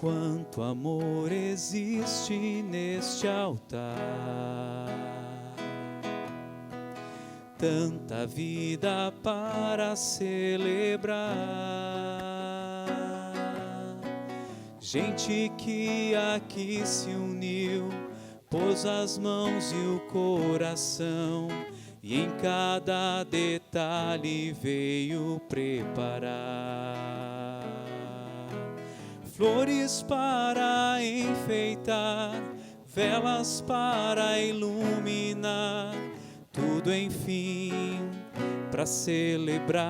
Quanto amor existe neste altar, tanta vida para celebrar, gente que aqui se uniu, pôs as mãos e o coração, e em cada detalhe veio preparar flores para enfeitar, velas para iluminar, tudo enfim para celebrar.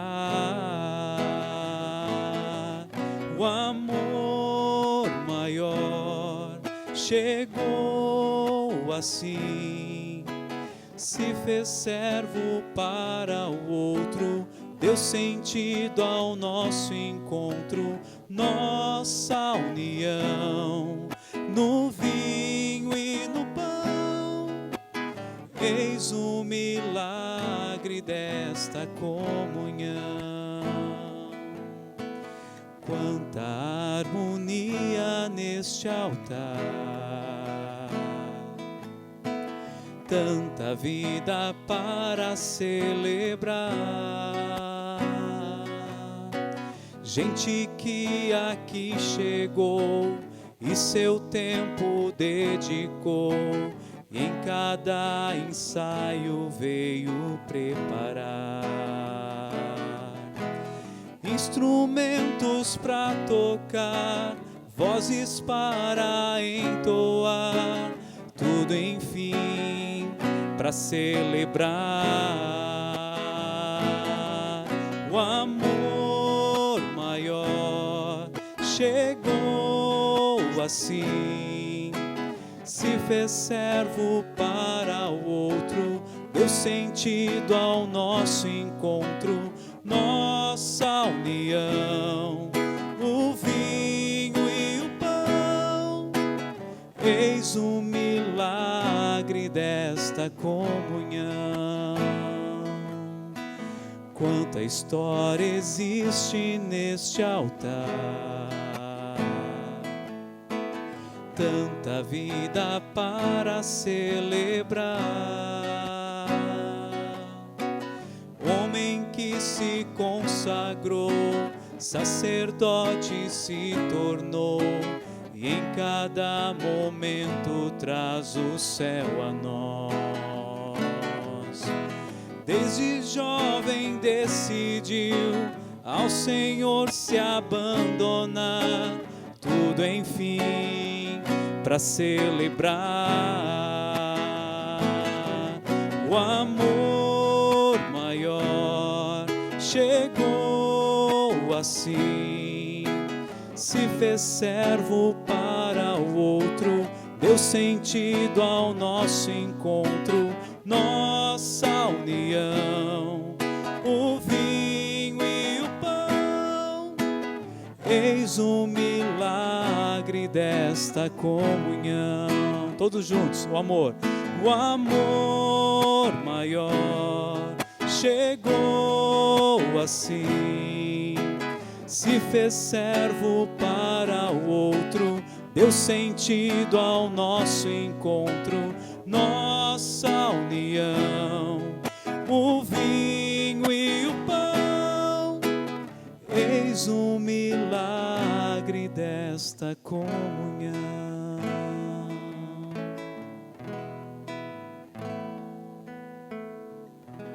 O amor maior chegou assim, se fez servo para o outro, deu sentido ao nosso encontro, nossa união no vinho e no pão. Eis o milagre desta comunhão. Quanta harmonia neste altar, tanta vida para celebrar, gente que aqui chegou e seu tempo dedicou, e em cada ensaio veio preparar instrumentos para tocar, vozes para entoar, tudo enfim para celebrar. O amor maior chegou assim, se fez servo para o outro, deu sentido ao nosso encontro, nossa união, o vinho e o pão. Eis o milagre desta comunhão. Quanta história existe neste altar, tanta vida para celebrar. Homem que se consagrou, sacerdote se tornou, e em cada momento traz o céu a nós. Desde jovem decidiu ao Senhor se abandonar, tudo enfim para celebrar. O amor maior chegou assim, se fez servo para o outro, deu sentido ao nosso encontro, nossa união, o vinho e o pão. Eis o milagre desta comunhão. Todos juntos, o amor maior chegou assim, se fez servo para o outro, deu sentido ao nosso encontro, nossa união, o vinho e o pão. Eis o milagre desta comunhão.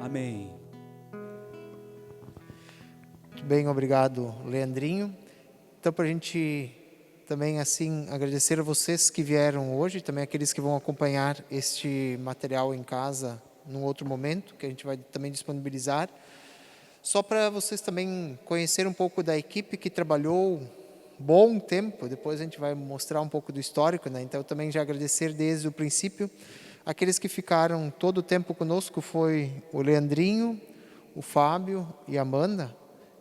Amém. Muito bem, obrigado, Leandrinho. Então, para a gente também assim agradecer a vocês que vieram hoje, também aqueles que vão acompanhar este material em casa num outro momento, que a gente vai também disponibilizar. Só para vocês também conhecerem um pouco da equipe que trabalhou bom tempo, depois a gente vai mostrar um pouco do histórico, né? Então, também já agradecer desde o princípio. Aqueles que ficaram todo o tempo conosco foi o Leandrinho, o Fábio e a Amanda.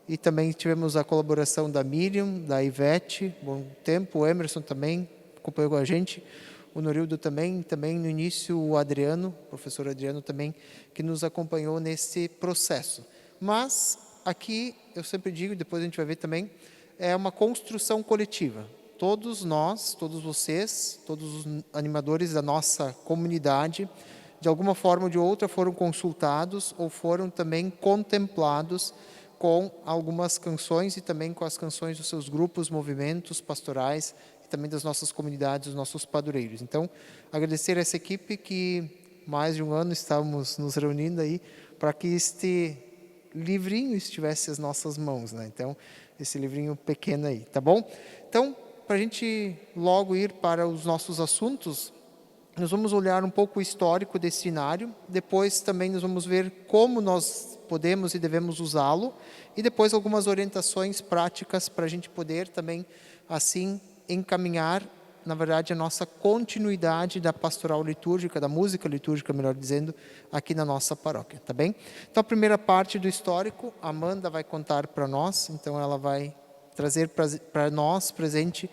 E também tivemos a colaboração da Miriam, da Ivete, bom tempo, o Emerson também acompanhou com a gente, o Norildo também no início o Adriano, o professor Adriano também, que nos acompanhou nesse processo. Mas aqui, eu sempre digo, depois a gente vai ver também, é uma construção coletiva. todos nós, todos vocês, todos os animadores da nossa comunidade, de alguma forma ou de outra foram consultados ou foram também contemplados com algumas canções e também com as canções dos seus grupos, movimentos pastorais e também das nossas comunidades, dos nossos padroeiros. Então, agradecer a essa equipe que mais de um ano estávamos nos reunindo aí para que este livrinho estivesse às nossas mãos, né? Então, esse livrinho pequeno aí, tá bom? Então, para a gente logo ir para os nossos assuntos, nós vamos olhar um pouco o histórico desse cenário, depois também nós vamos ver como nós podemos e devemos usá-lo, e depois algumas orientações práticas para a gente poder também, assim, encaminhar, na verdade, a nossa continuidade da pastoral litúrgica, da música litúrgica, melhor dizendo, aqui na nossa paróquia, tá bem? Então, a primeira parte do histórico, a Amanda vai contar para nós, então ela vai trazer para nós presente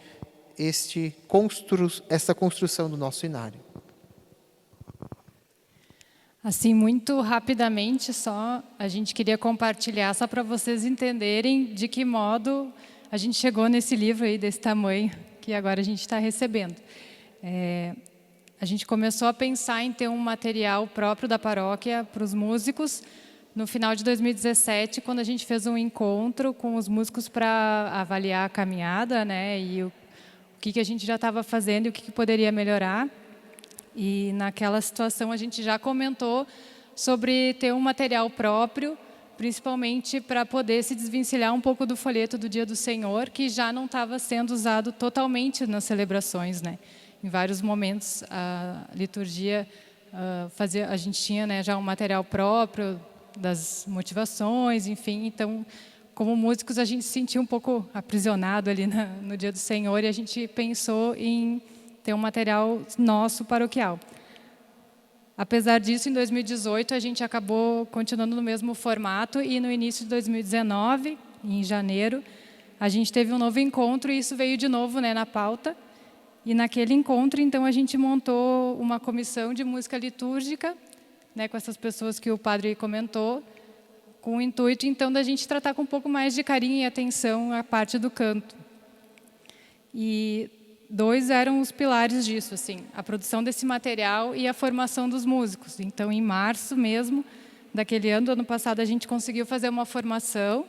esta construção do nosso inário. Assim, muito rapidamente, só a gente queria compartilhar, só para vocês entenderem de que modo a gente chegou nesse livro aí desse tamanho, que agora a gente está recebendo. A gente começou a pensar em ter um material próprio da paróquia para os músicos no final de 2017, quando a gente fez um encontro com os músicos para avaliar a caminhada, né, e o que a gente já estava fazendo e o que poderia melhorar. E naquela situação a gente já comentou sobre ter um material próprio, principalmente para poder se desvencilhar um pouco do folheto do Dia do Senhor, que já não estava sendo usado totalmente nas celebrações, né? Em vários momentos a liturgia a gente tinha, né, já um material próprio das motivações, enfim. Então, como músicos, a gente se sentia um pouco aprisionado ali no Dia do Senhor e a gente pensou em ter um material nosso paroquial. Apesar disso, em 2018, a gente acabou continuando no mesmo formato e no início de 2019, em janeiro, a gente teve um novo encontro e isso veio de novo, né, na pauta. E naquele encontro, então, a gente montou uma comissão de música litúrgica, né, com essas pessoas que o padre comentou, com o intuito, então, da gente tratar com um pouco mais de carinho e atenção a parte do canto. E dois eram os pilares disso, assim, a produção desse material e a formação dos músicos. Então, em março mesmo daquele ano, do ano passado, a gente conseguiu fazer uma formação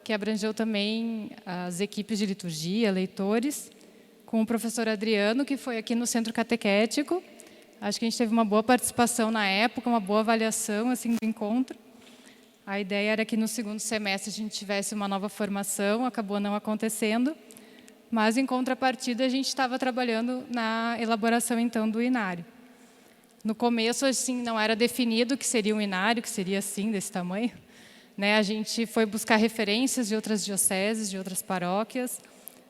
que abrangeu também as equipes de liturgia, leitores, com o professor Adriano, que foi aqui no Centro Catequético. Acho que a gente teve uma boa participação na época, uma boa avaliação assim, do encontro. A ideia era que no segundo semestre a gente tivesse uma nova formação, acabou não acontecendo. Mas, em contrapartida, a gente estava trabalhando na elaboração, então, do inário. No começo, assim, não era definido o que seria um inário, que seria, assim, desse tamanho. Né? A gente foi buscar referências de outras dioceses, de outras paróquias.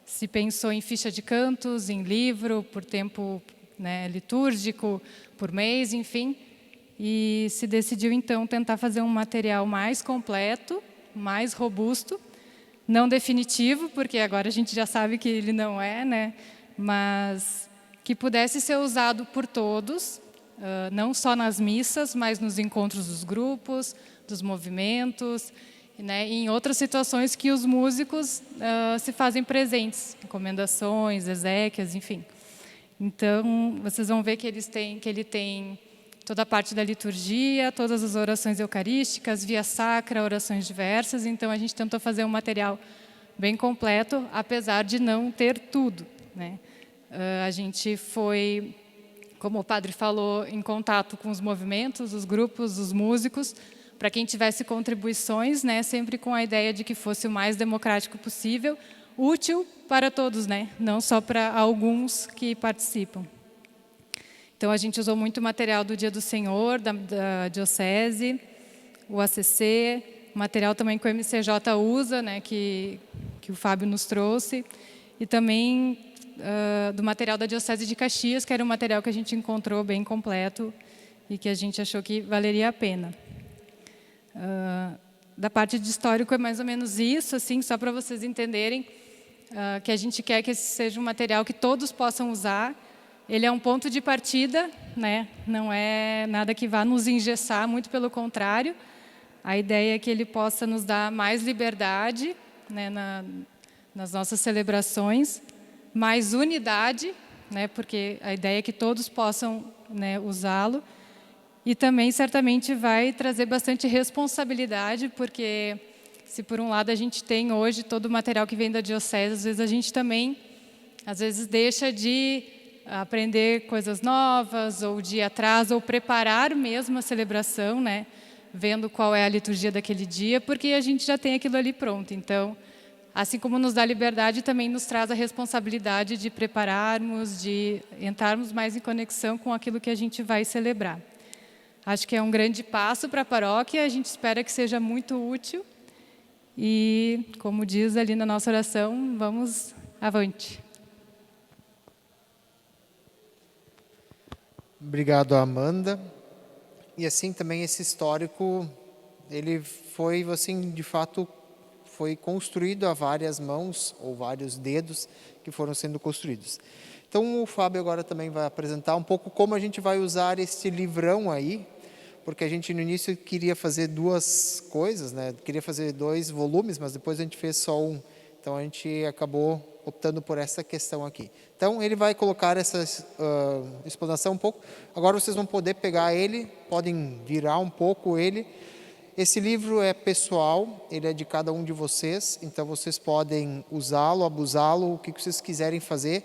Se pensou em ficha de cantos, em livro, por tempo, né, litúrgico, por mês, enfim. E se decidiu, então, tentar fazer um material mais completo, mais robusto, não definitivo, porque agora a gente já sabe que ele não é, né? Mas que pudesse ser usado por todos, não só nas missas, mas nos encontros dos grupos, dos movimentos, né? E em outras situações que os músicos se fazem presentes, encomendações, exéquias, enfim. Então, vocês vão ver que ele tem toda a parte da liturgia, todas as orações eucarísticas, via sacra, orações diversas. Então, a gente tentou fazer um material bem completo, apesar de não ter tudo, né? A gente foi, como o padre falou, em contato com os movimentos, os grupos, os músicos, para quem tivesse contribuições, né? Sempre com a ideia de que fosse o mais democrático possível, útil para todos, né? Não só para alguns que participam. Então, a gente usou muito material do Dia do Senhor, da Diocese, o ACC, material também que o MCJ usa, né, que o Fábio nos trouxe, e também do material da Diocese de Caxias, que era um material que a gente encontrou bem completo e que a gente achou que valeria a pena. Da parte de histórico é mais ou menos isso, assim, só para vocês entenderem que a gente quer que esse seja um material que todos possam usar. Ele é um ponto de partida, né? Não é nada que vá nos engessar, muito pelo contrário. A ideia é que ele possa nos dar mais liberdade, né, nas nossas celebrações, mais unidade, né, porque a ideia é que todos possam, né, usá-lo. E também, certamente, vai trazer bastante responsabilidade, porque se, por um lado, a gente tem hoje todo o material que vem da diocese, às vezes a gente também, deixa de aprender coisas novas, ou de ir atrás, ou preparar mesmo a celebração, né, vendo qual é a liturgia daquele dia, porque a gente já tem aquilo ali pronto. Então, assim como nos dá liberdade, também nos traz a responsabilidade de prepararmos, de entrarmos mais em conexão com aquilo que a gente vai celebrar. Acho que é um grande passo para a paróquia, a gente espera que seja muito útil e, como diz ali na nossa oração, vamos avante. Obrigado, Amanda. E assim também esse histórico, ele foi assim, de fato, foi construído a várias mãos ou vários dedos que foram sendo construídos. Então o Fábio agora também vai apresentar um pouco como a gente vai usar esse livrão aí, porque a gente no início queria fazer duas coisas, né? Queria fazer 2 volumes, mas depois a gente fez só um. Então a gente acabou optando por essa questão aqui. Então ele vai colocar essa explanação um pouco. Agora vocês vão poder pegar ele, podem virar um pouco ele. Esse livro é pessoal, ele é de cada um de vocês, então vocês podem usá-lo, abusá-lo, o que vocês quiserem fazer.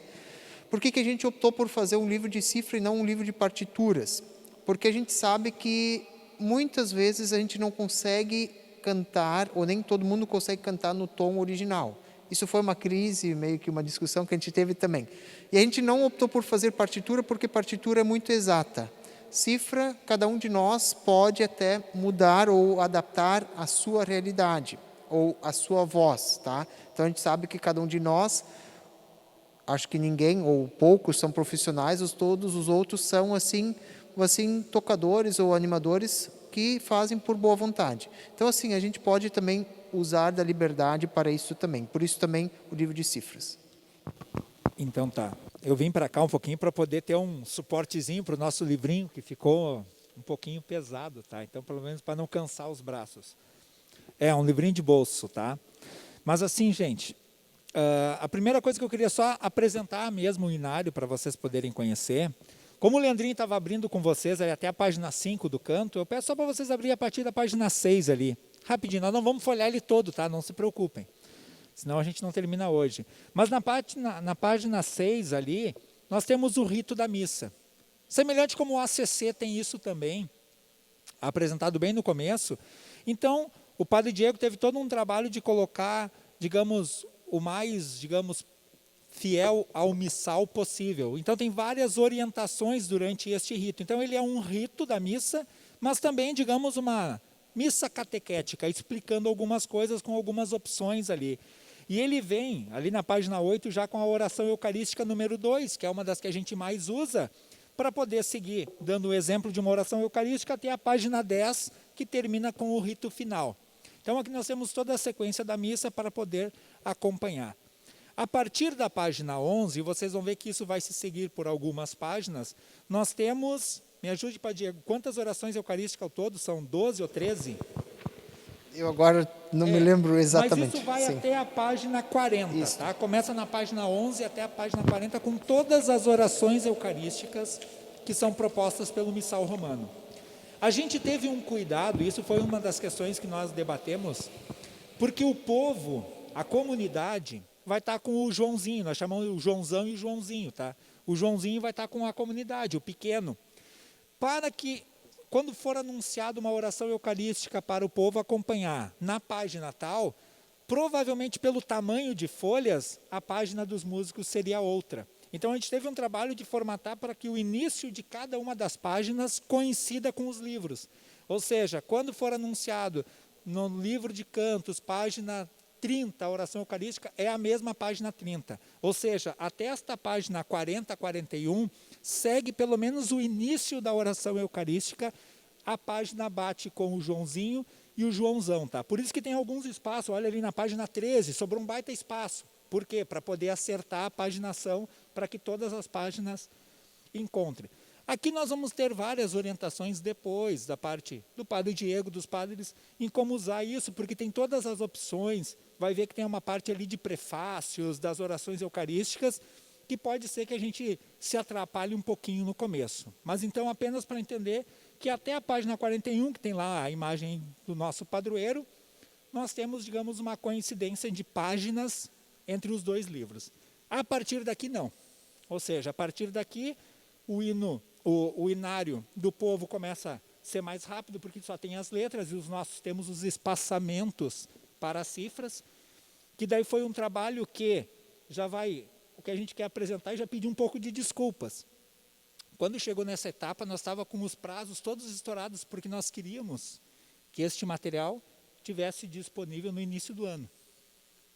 Por que a gente optou por fazer um livro de cifra e não um livro de partituras? Porque a gente sabe que muitas vezes a gente não consegue cantar, ou nem todo mundo consegue cantar no tom original. Isso foi uma crise, meio que uma discussão que a gente teve também. E a gente não optou por fazer partitura, porque partitura é muito exata. Cifra, cada um de nós pode até mudar ou adaptar a sua realidade, ou a sua voz, tá? Então a gente sabe que cada um de nós, acho que ninguém ou poucos são profissionais, todos os outros são assim tocadores ou animadores que fazem por boa vontade. Então assim, a gente pode também usar da liberdade para isso também. Por isso também o livro de cifras. Então tá. Eu vim para cá um pouquinho para poder ter um suportezinho para o nosso livrinho, que ficou um pouquinho pesado, tá? Então, pelo menos para não cansar os braços. É um livrinho de bolso, tá? Mas assim, gente, a primeira coisa que eu queria só apresentar mesmo o inário para vocês poderem conhecer. Como o Leandrinho estava abrindo com vocês até a página 5 do canto, eu peço só para vocês abrirem a partir da página 6 ali. Rapidinho, nós não vamos folhear ele todo, tá? Não se preocupem. Senão a gente não termina hoje. Mas na página 6 ali, nós temos o rito da missa. Semelhante como o ACC tem isso também, apresentado bem no começo. Então, o Padre Diego teve todo um trabalho de colocar, digamos, o mais, fiel ao missal possível. Então, tem várias orientações durante este rito. Então, ele é um rito da missa, mas também, digamos, uma missa catequética, explicando algumas coisas com algumas opções ali. E ele vem, ali na página 8, já com a oração eucarística número 2, que é uma das que a gente mais usa, para poder seguir, dando o exemplo de uma oração eucarística até a página 10, que termina com o rito final. Então, aqui nós temos toda a sequência da missa para poder acompanhar. A partir da página 11, vocês vão ver que isso vai se seguir por algumas páginas, nós temos, me ajude, Padre Diego, quantas orações eucarísticas ao todo? São 12 ou 13? Eu agora não me lembro exatamente. Mas isso vai até a página 40, tá? Começa na página 11 até a página 40 com todas as orações eucarísticas que são propostas pelo Missal Romano. A gente teve um cuidado, isso foi uma das questões que nós debatemos, porque o povo, a comunidade, vai estar com o Joãozinho, nós chamamos o Joãozão e o Joãozinho, tá? O Joãozinho vai estar com a comunidade, o pequeno, para que, quando for anunciada uma oração eucarística para o povo acompanhar na página tal, provavelmente pelo tamanho de folhas, a página dos músicos seria outra. Então a gente teve um trabalho de formatar para que o início de cada uma das páginas coincida com os livros. Ou seja, quando for anunciado no livro de cantos, página 30, a oração eucarística, é a mesma página 30. Ou seja, até esta página 40, 41, segue pelo menos o início da oração eucarística, a página bate com o Joãozinho e o Joãozão, tá? Por isso que tem alguns espaços, olha ali na página 13, sobrou um baita espaço. Por quê? Para poder acertar a paginação, para que todas as páginas encontrem. Aqui nós vamos ter várias orientações depois, da parte do Padre Diego, dos padres, em como usar isso, porque tem todas as opções. Vai ver que tem uma parte ali de prefácios, das orações eucarísticas, que pode ser que a gente se atrapalhe um pouquinho no começo. Mas então, apenas para entender que até a página 41, que tem lá a imagem do nosso padroeiro, nós temos, digamos, uma coincidência de páginas entre os dois livros. A partir daqui, não. Ou seja, a partir daqui, o inário do povo começa a ser mais rápido, porque só tem as letras, e os nossos temos os espaçamentos para as cifras, que daí foi um trabalho que o que a gente quer apresentar, e já pedir um pouco de desculpas. Quando chegou nessa etapa, nós estávamos com os prazos todos estourados, porque nós queríamos que este material tivesse disponível no início do ano.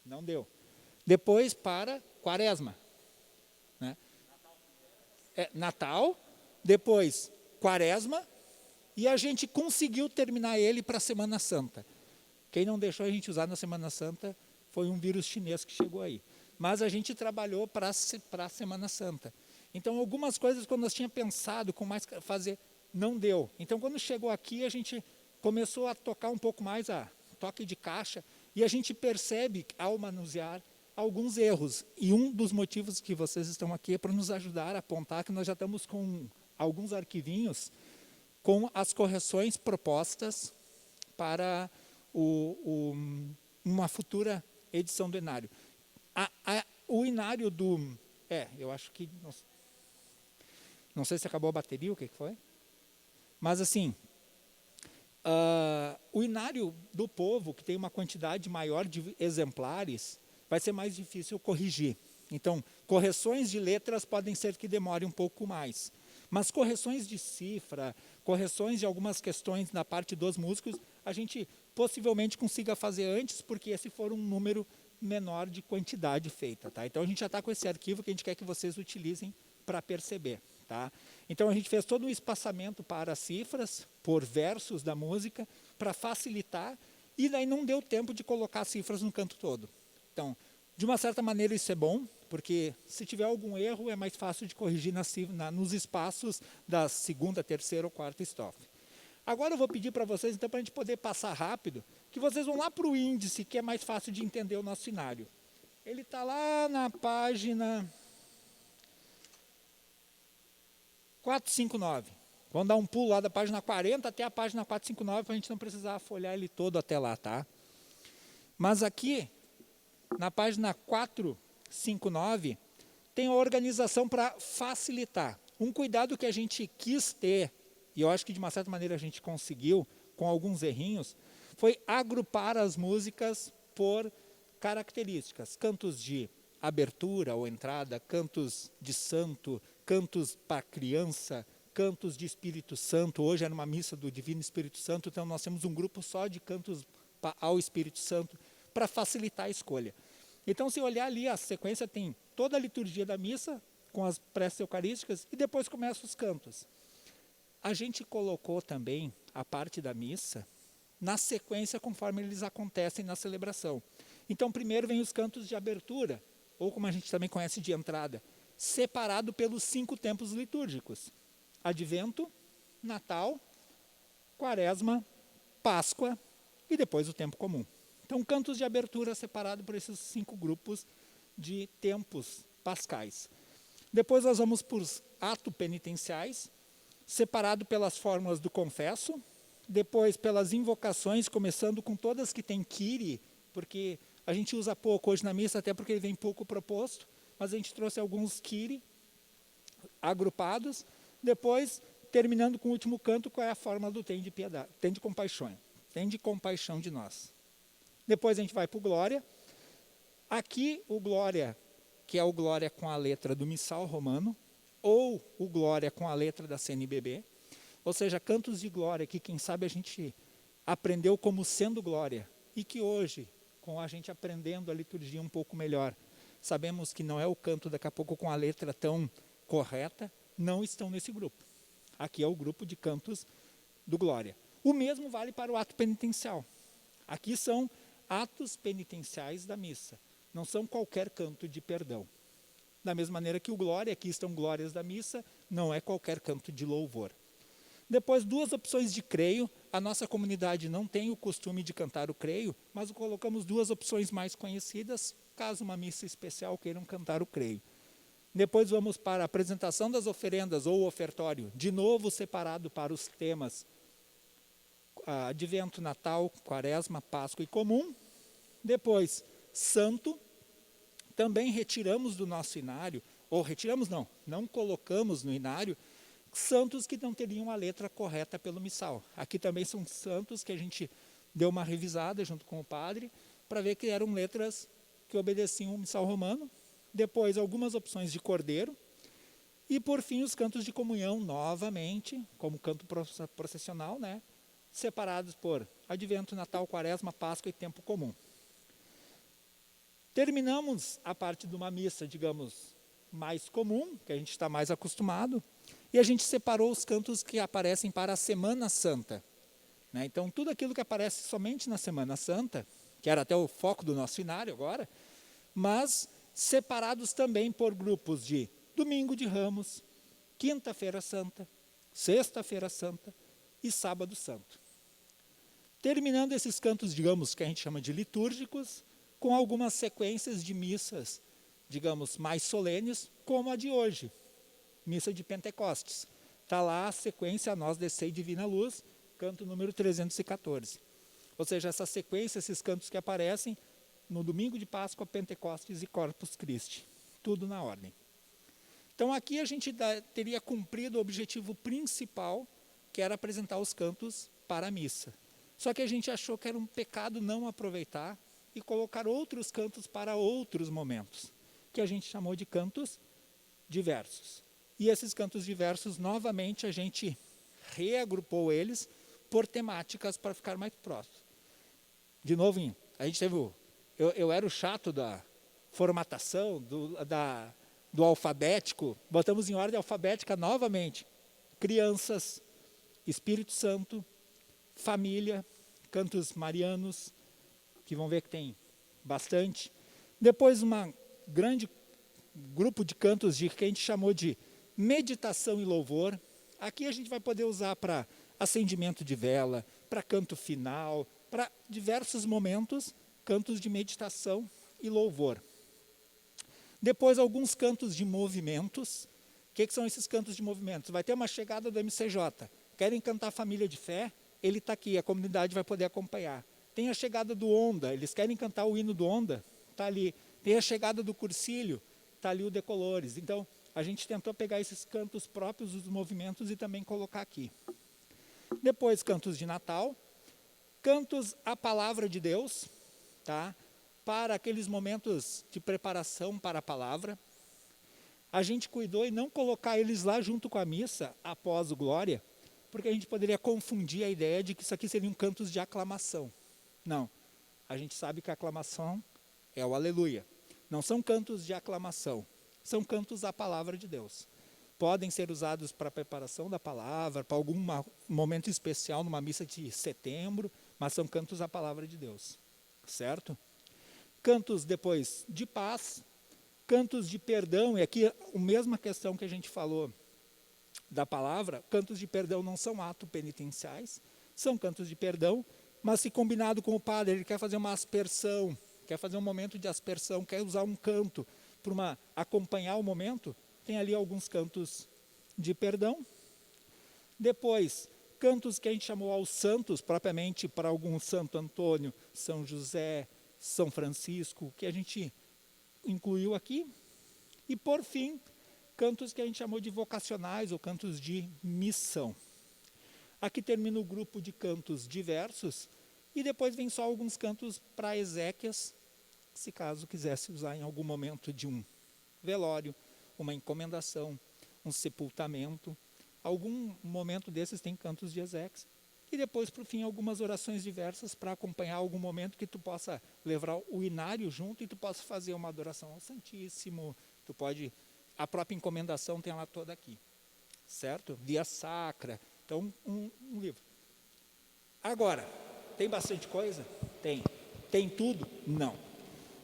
Não deu. Depois para Quaresma. Né? Natal, depois Quaresma, e a gente conseguiu terminar ele para a Semana Santa. Quem não deixou a gente usar na Semana Santa foi um vírus chinês que chegou aí. Mas a gente trabalhou para a Semana Santa. Então, algumas coisas, quando nós tínhamos pensado com mais fazer, não deu. Então, quando chegou aqui, a gente começou a tocar um pouco mais a toque de caixa, e a gente percebe, ao manusear, alguns erros. E um dos motivos que vocês estão aqui é para nos ajudar a apontar que nós já estamos com alguns arquivinhos com as correções propostas para uma futura edição do Inário. O Inário do... eu acho que... Não sei se acabou a bateria, o que foi. Mas assim, o Inário do povo, que tem uma quantidade maior de exemplares, vai ser mais difícil corrigir. Então, correções de letras podem ser que demore um pouco mais. Mas correções de cifra, correções de algumas questões na parte dos músicos, a gente possivelmente consiga fazer antes, porque esse for um número menor de quantidade feita. Tá? Então, a gente já está com esse arquivo que a gente quer que vocês utilizem para perceber. Tá? Então, a gente fez todo um espaçamento para as cifras, por versos da música, para facilitar, e daí não deu tempo de colocar as cifras no canto todo. Então, de uma certa maneira isso é bom, porque se tiver algum erro é mais fácil de corrigir nos espaços da segunda, terceira ou quarta estrofe. Agora eu vou pedir para vocês, então, para a gente poder passar rápido, que vocês vão lá para o índice, que é mais fácil de entender o nosso cenário. Ele está lá na página 459. Vamos dar um pulo lá da página 40 até a página 459, para a gente não precisar folhear ele todo até lá, tá? Mas aqui, na página 459, tem a organização para facilitar. Um cuidado que a gente quis ter, e eu acho que de uma certa maneira a gente conseguiu, com alguns errinhos, foi agrupar as músicas por características. Cantos de abertura ou entrada, cantos de santo, cantos para criança, cantos de Espírito Santo. Hoje era uma missa do Divino Espírito Santo, então nós temos um grupo só de cantos ao Espírito Santo, para facilitar a escolha. Então, se olhar ali, a sequência tem toda a liturgia da missa, com as preces eucarísticas, e depois começam os cantos. A gente colocou também a parte da missa na sequência conforme eles acontecem na celebração. Então, primeiro vem os cantos de abertura, ou como a gente também conhece de entrada, separado pelos 5 tempos litúrgicos. Advento, Natal, Quaresma, Páscoa e depois o tempo comum. Então, cantos de abertura separado por esses 5 grupos de tempos pascais. Depois nós vamos para os atos penitenciais, separado pelas fórmulas do confesso, depois pelas invocações, começando com todas que tem Kyrie, porque a gente usa pouco hoje na missa, até porque ele vem pouco proposto, mas a gente trouxe alguns Kyrie agrupados, depois terminando com o último canto, qual é a fórmula do tem de piedade, tem de compaixão de nós. Depois a gente vai para o Glória. Aqui o Glória, que é o Glória com a letra do Missal Romano, ou o Glória com a letra da CNBB, ou seja, cantos de glória que quem sabe a gente aprendeu como sendo glória, e que hoje, com a gente aprendendo a liturgia um pouco melhor, sabemos que não é o canto daqui a pouco com a letra tão correta, não estão nesse grupo. Aqui é o grupo de cantos do Glória. O mesmo vale para o ato penitencial. Aqui são atos penitenciais da missa, não são qualquer canto de perdão. Da mesma maneira que o glória, aqui estão glórias da missa, não é qualquer canto de louvor. Depois, 2 opções de creio. A nossa comunidade não tem o costume de cantar o creio, mas colocamos 2 opções mais conhecidas, caso uma missa especial queiram cantar o creio. Depois vamos para a apresentação das oferendas ou ofertório, de novo separado para os temas Advento, Natal, Quaresma, Páscoa e Comum. Depois, Santo. Também retiramos do nosso inário, ou retiramos não colocamos no inário, santos que não teriam a letra correta pelo missal. Aqui também são santos que a gente deu uma revisada junto com o padre, para ver que eram letras que obedeciam o missal romano. Depois, algumas opções de cordeiro. E, por fim, os cantos de comunhão, novamente, como canto processional, né? Separados por Advento, Natal, Quaresma, Páscoa e Tempo Comum. Terminamos a parte de uma missa, digamos, mais comum, que a gente está mais acostumado, e a gente separou os cantos que aparecem para a Semana Santa. Né? Então, tudo aquilo que aparece somente na Semana Santa, que era até o foco do nosso inário agora, mas separados também por grupos de Domingo de Ramos, Quinta-feira Santa, Sexta-feira Santa e Sábado Santo. Terminando esses cantos, digamos, que a gente chama de litúrgicos, com algumas sequências de missas, digamos, mais solenes, como a de hoje, missa de Pentecostes. Está lá a sequência, a nós descei divina luz, canto número 314. Ou seja, essa sequência, esses cantos que aparecem no domingo de Páscoa, Pentecostes e Corpus Christi. Tudo na ordem. Então aqui a gente teria cumprido o objetivo principal, que era apresentar os cantos para a missa. Só que a gente achou que era um pecado não aproveitar e colocar outros cantos para outros momentos, que a gente chamou de cantos diversos. E esses cantos diversos, novamente, a gente reagrupou eles por temáticas para ficar mais próximo. De novo, a gente teve eu era o chato da formatação, do alfabético, botamos em ordem alfabética novamente. Crianças, Espírito Santo, família, cantos marianos, que vão ver que tem bastante. Depois grande grupo de cantos que a gente chamou de meditação e louvor. Aqui a gente vai poder usar para acendimento de vela, para canto final, para diversos momentos, cantos de meditação e louvor. Depois alguns cantos de movimentos. O que são esses cantos de movimentos? Vai ter uma chegada do MCJ. Querem cantar Família de Fé? Ele está aqui, a comunidade vai poder acompanhar. Tem a chegada do Onda, eles querem cantar o hino do Onda? Está ali. Tem a chegada do Cursilho, está ali o Decolores. Então, a gente tentou pegar esses cantos próprios dos movimentos e também colocar aqui. Depois, cantos de Natal, cantos à Palavra de Deus, tá? Para aqueles momentos de preparação para a palavra. A gente cuidou em não colocar eles lá junto com a missa, após o Glória, porque a gente poderia confundir a ideia de que isso aqui seriam cantos de aclamação. Não, a gente sabe que a aclamação é o aleluia. Não são cantos de aclamação, são cantos à palavra de Deus. Podem ser usados para a preparação da palavra, para algum momento especial, numa missa de setembro, mas são cantos à palavra de Deus, certo? Cantos depois de paz, cantos de perdão, e aqui a mesma questão que a gente falou da palavra, cantos de perdão não são atos penitenciais, são cantos de perdão, mas se combinado com o padre, ele quer fazer uma aspersão, quer fazer um momento de aspersão, quer usar um canto para acompanhar o momento, tem ali alguns cantos de perdão. Depois, cantos que a gente chamou aos santos, propriamente para algum Santo Antônio, São José, São Francisco, que a gente incluiu aqui. E por fim, cantos que a gente chamou de vocacionais ou cantos de missão. Aqui termina o grupo de cantos diversos e depois vem só alguns cantos para exéquias, se caso quisesse usar em algum momento de um velório, uma encomendação, um sepultamento. Algum momento desses tem cantos de exéquias. E depois, por fim, algumas orações diversas para acompanhar algum momento que tu possa levar o inário junto e tu possa fazer uma adoração ao Santíssimo. Tu pode, a própria encomendação tem ela toda aqui, certo? Via Sacra. Então, um livro. Agora, tem bastante coisa? Tem. Tem tudo? Não.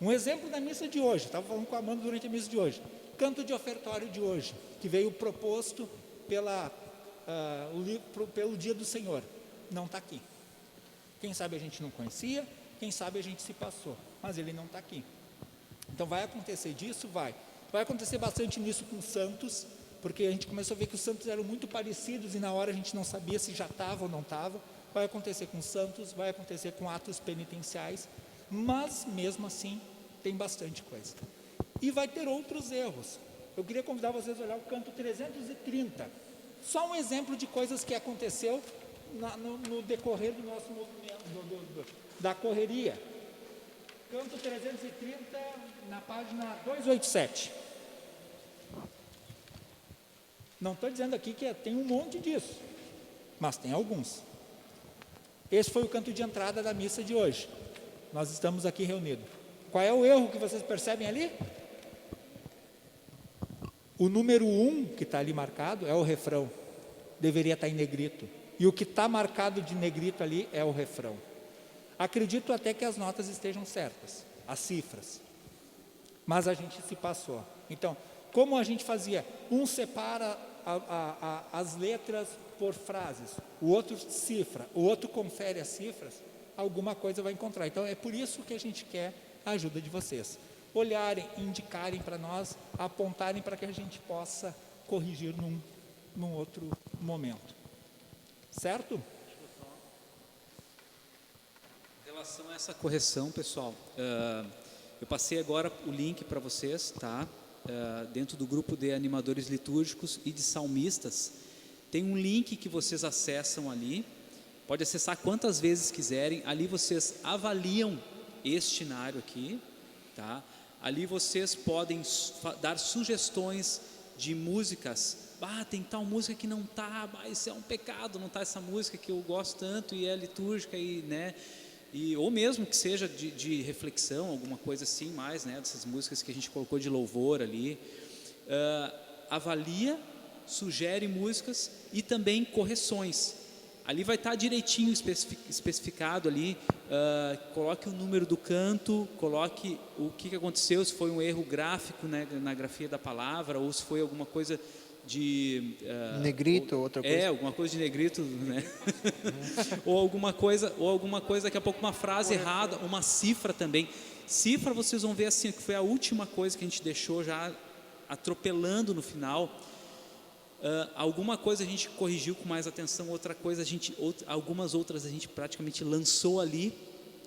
Um exemplo da missa de hoje, estava falando com a Amanda durante a missa de hoje, canto de ofertório de hoje, que veio proposto pelo dia do Senhor, não está aqui. Quem sabe a gente não conhecia, quem sabe a gente se passou, mas ele não está aqui. Então vai acontecer disso? Vai acontecer bastante nisso com santos, porque a gente começou a ver que os santos eram muito parecidos e na hora a gente não sabia se já estava ou não estava. Vai acontecer com santos, vai acontecer com atos penitenciais, mas mesmo assim tem bastante coisa. E vai ter outros erros. Eu queria convidar vocês a olhar o canto 330, só um exemplo de coisas que aconteceu no decorrer do nosso movimento, da correria. Canto 330, na página 287. Não estou dizendo aqui que tem um monte disso, mas tem alguns. Esse foi o canto de entrada da missa de hoje. Nós estamos aqui reunidos. Qual é o erro que vocês percebem ali? O número 1 que está ali marcado é o refrão. Deveria estar em negrito. E o que está marcado de negrito ali é o refrão. Acredito até que as notas estejam certas, as cifras. Mas a gente se passou. Então, como a gente fazia? Um separa as letras por frases, o outro cifra, o outro confere as cifras, alguma coisa vai encontrar. Então, é por isso que a gente quer a ajuda de vocês. Olharem, indicarem para nós, apontarem para que a gente possa corrigir num outro momento. Certo? Em relação a essa correção, pessoal, eu passei agora o link para vocês, tá? Dentro do grupo de animadores litúrgicos e de salmistas, tem um link que vocês acessam ali, pode acessar quantas vezes quiserem, ali vocês avaliam este cenário aqui, tá? Ali vocês podem dar sugestões de músicas. Tem tal música que não está, isso é um pecado, não está essa música que eu gosto tanto e é litúrgica, né? Ou mesmo que seja de reflexão, alguma coisa assim mais, né? Dessas músicas que a gente colocou de louvor ali. Avalia, sugere músicas e também correções. Ali vai estar direitinho especificado ali, coloque o número do canto, coloque o que aconteceu, se foi um erro gráfico, né, na grafia da palavra, ou se foi alguma coisa de... negrito, outra coisa. Alguma coisa de negrito, né? ou alguma coisa, daqui a pouco uma frase errada, uma cifra também. Cifra vocês vão ver assim, que foi a última coisa que a gente deixou já atropelando no final. Alguma coisa a gente corrigiu com mais atenção, algumas outras a gente praticamente lançou ali,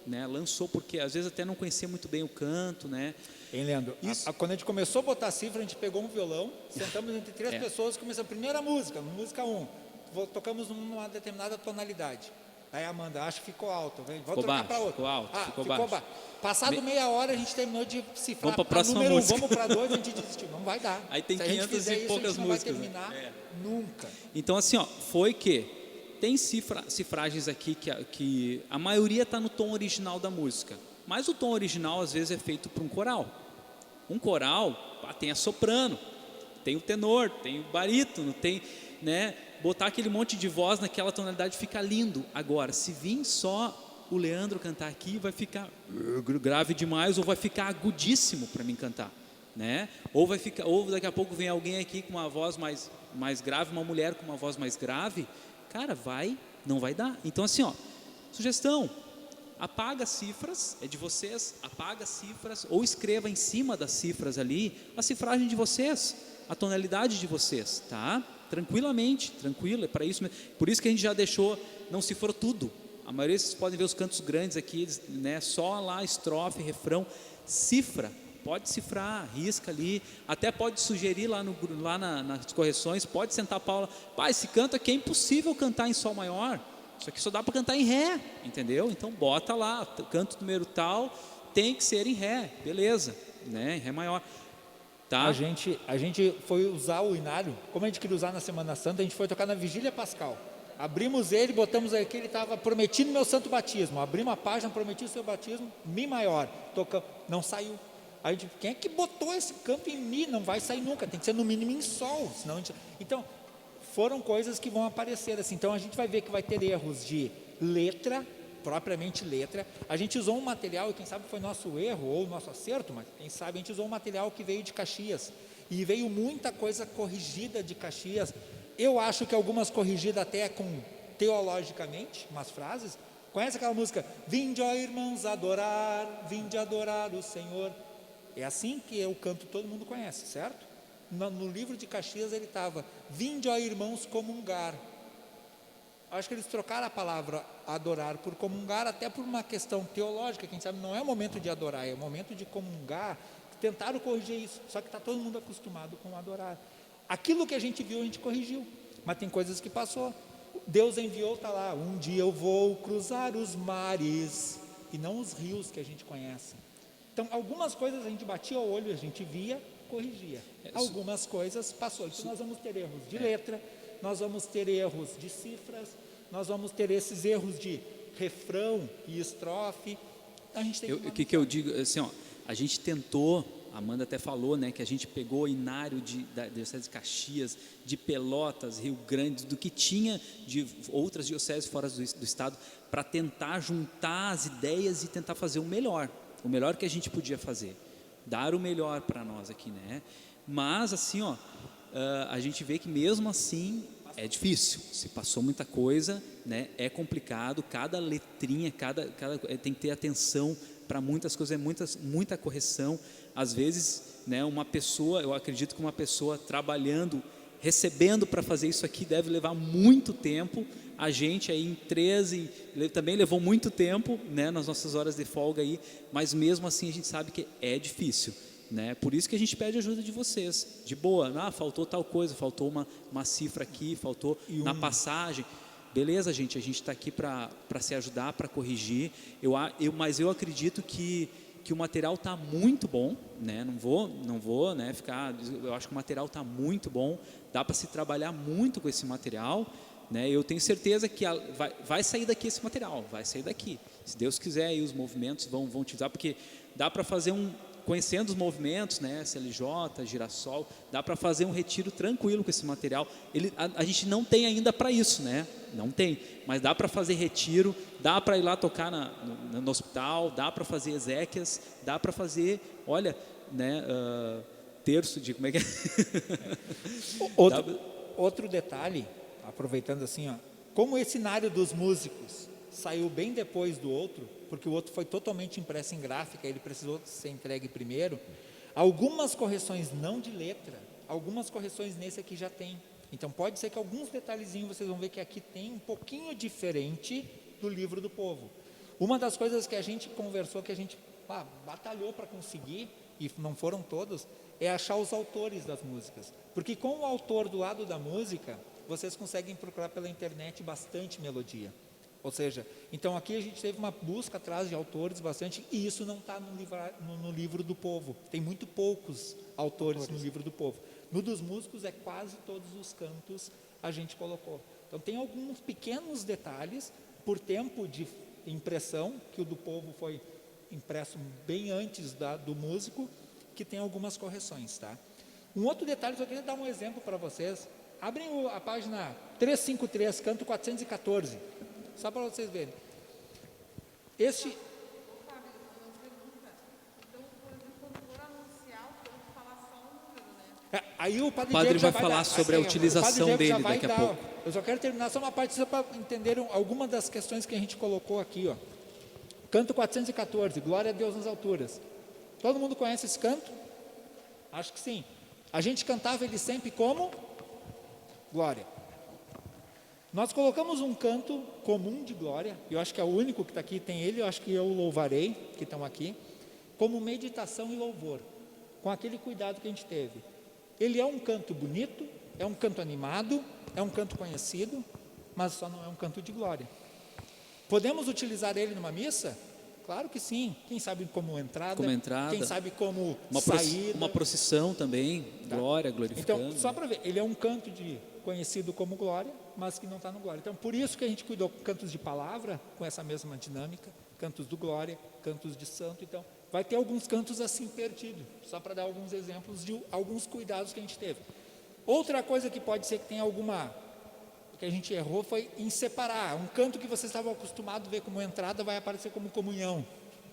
né? Lançou porque às vezes até não conhecia muito bem o canto, né? Hein, Leandro? Quando a gente começou a botar a cifra, a gente pegou um violão, sentamos entre três pessoas, começamos a primeira música 1, tocamos numa determinada tonalidade. Aí a Amanda, acho que ficou alto, vamos trocar para outra. Ficou alto, ficou baixo. Passado meia hora a gente terminou de cifrar. Vamos para a próxima número música. 1, vamos para 2, a gente desistiu, não vai dar. Aí tem Se 500 e poucas não músicas. Vai terminar nunca. Então assim, foi que tem cifragens aqui que a maioria está no tom original da música, mas o tom original às vezes é feito para um coral. Um coral tem a soprano, tem o tenor, tem o barítono, tem, né? Botar aquele monte de voz naquela tonalidade fica lindo. Agora, se vir só o Leandro cantar aqui, vai ficar grave demais ou vai ficar agudíssimo para mim cantar, né? Ou daqui a pouco vem alguém aqui com uma voz mais grave, uma mulher com uma voz mais grave, cara, não vai dar. Então assim, sugestão, apaga as cifras, é de vocês, apaga as cifras ou escreva em cima das cifras ali a cifragem de vocês, a tonalidade de vocês, tá? Tranquilo, é para isso mesmo. Por isso que a gente já deixou, não cifrou tudo. A maioria vocês podem ver os cantos grandes aqui, né? Só lá, estrofe, refrão, cifra, pode cifrar, risca ali, até pode sugerir lá nas correções, pode sentar a Paula, esse canto aqui é impossível cantar em Sol maior, isso aqui só dá para cantar em Ré, entendeu? Então bota lá, canto número tal, tem que ser em Ré, beleza, né? Em Ré maior. Tá. A gente foi usar o inário, como a gente queria usar na Semana Santa, a gente foi tocar na Vigília Pascal. Abrimos ele, botamos aqui, ele estava prometido meu santo batismo. Abrimos a página, prometi o seu batismo, Mi maior. Tocamos, não saiu. A gente, quem é que botou esse canto em Mi? Não vai sair nunca, tem que ser no mínimo em Sol. Senão a gente... Então, foram coisas que vão aparecer assim. Então a gente vai ver que vai ter erros de letra, propriamente letra. A gente usou um material, e quem sabe foi nosso erro ou nosso acerto, mas quem sabe a gente usou um material que veio de Caxias, e veio muita coisa corrigida de Caxias. Eu acho que algumas corrigidas até teologicamente, umas frases. Conhece aquela música? Vinde, ó irmãos, adorar, vinde adorar o Senhor. É assim que eu canto, todo mundo conhece, certo? No livro de Caxias ele estava, vinde, ó irmãos, comungar. Acho que eles trocaram a palavra adorar por comungar, até por uma questão teológica, quem sabe não é o momento de adorar, é o momento de comungar. Tentaram corrigir isso, só que está todo mundo acostumado com adorar. Aquilo que a gente viu, a gente corrigiu, mas tem coisas que passou. Deus enviou, está lá, um dia eu vou cruzar os mares, e não os rios que a gente conhece. Então, algumas coisas a gente batia o olho, a gente via, corrigia. Algumas coisas passou. Então, nós vamos ter erros de letra, nós vamos ter erros de cifras, nós vamos ter esses erros de refrão e estrofe. A gente tem O que eu digo, assim, ó, a gente tentou, a Amanda até falou, né, que a gente pegou o inário da Diocese de Caxias, de Pelotas, Rio Grande, do que tinha de outras dioceses fora do estado, para tentar juntar as ideias e tentar fazer o melhor que a gente podia fazer, dar o melhor para nós aqui, né? Mas assim, ó, a gente vê que mesmo assim é difícil, se passou muita coisa, né? É complicado, cada letrinha, tem que ter atenção para muitas coisas, muita correção. Às vezes, né, uma pessoa, eu acredito que uma pessoa trabalhando, recebendo para fazer isso aqui deve levar muito tempo. A gente aí em 13 também levou muito tempo, né, nas nossas horas de folga aí, mas mesmo assim a gente sabe que é difícil, né? Por isso que a gente pede ajuda de vocês, de boa. Faltou tal coisa, faltou uma cifra aqui, faltou na passagem. Beleza, gente, a gente está aqui para se ajudar, para corrigir. Mas eu acredito que o material está muito bom, né? Não vou, né, ficar. Eu acho que o material está muito bom. Dá para se trabalhar muito com esse material, né? Eu tenho certeza que vai sair daqui esse material, vai sair daqui. Se Deus quiser, aí os movimentos vão utilizar, porque dá para fazer conhecendo os movimentos, né, SLJ, Girassol, dá para fazer um retiro tranquilo com esse material. A gente não tem ainda para isso, né? Não tem, mas dá para fazer retiro, dá para ir lá tocar no hospital, dá para fazer exéquias, dá para fazer, olha, né, terço de, como é que é? Outro detalhe, aproveitando assim, ó, como esse cenário dos músicos saiu bem depois do outro, porque o outro foi totalmente impresso em gráfica, ele precisou ser entregue primeiro. Algumas correções não de letra, algumas correções nesse aqui já tem. Então pode ser que alguns detalhezinhos vocês vão ver que aqui tem um pouquinho diferente do Livro do Povo. Uma das coisas que a gente conversou, que a gente batalhou para conseguir, e não foram todos, é achar os autores das músicas. Porque com o autor do lado da música, vocês conseguem procurar pela internet bastante melodia. Ou seja, então aqui a gente teve uma busca atrás de autores bastante, e isso não está no Livro do Povo. Tem muito poucos autores no Livro do Povo. No dos músicos, quase todos os cantos a gente colocou. Então tem alguns pequenos detalhes, por tempo de impressão, que o do Povo foi impresso bem antes do músico, que tem algumas correções, tá? Um outro detalhe, eu queria dar um exemplo para vocês. Abrem a página 353, canto 414, só para vocês verem. Aí o padre vai falar sobre a utilização dele daqui a pouco. Eu só quero terminar só uma parte só para entenderem algumas das questões que a gente colocou aqui, ó. Canto 414, Glória a Deus nas alturas. Todo mundo conhece esse canto? Acho que sim. A gente cantava ele sempre como glória. Nós colocamos um canto comum de glória, eu acho que é o único que está aqui, tem ele, eu acho que eu louvarei, que estão aqui, como meditação e louvor, com aquele cuidado que a gente teve. Ele é um canto bonito, é um canto animado, é um canto conhecido, mas só não é um canto de glória. Podemos utilizar ele numa missa? Claro que sim. Quem sabe como entrada, quem sabe como saída. Uma procissão também, tá. Glória, glorificando. Então, só para ver, ele é um canto conhecido como glória, mas que não está no glória. Então, por isso que a gente cuidou cantos de palavra, com essa mesma dinâmica, cantos do glória, cantos de santo. Então, vai ter alguns cantos assim perdidos, só para dar alguns exemplos de alguns cuidados que a gente teve. Outra coisa que pode ser que tenha que a gente errou foi em separar. Um canto que vocês estavam acostumados a ver como entrada vai aparecer como comunhão.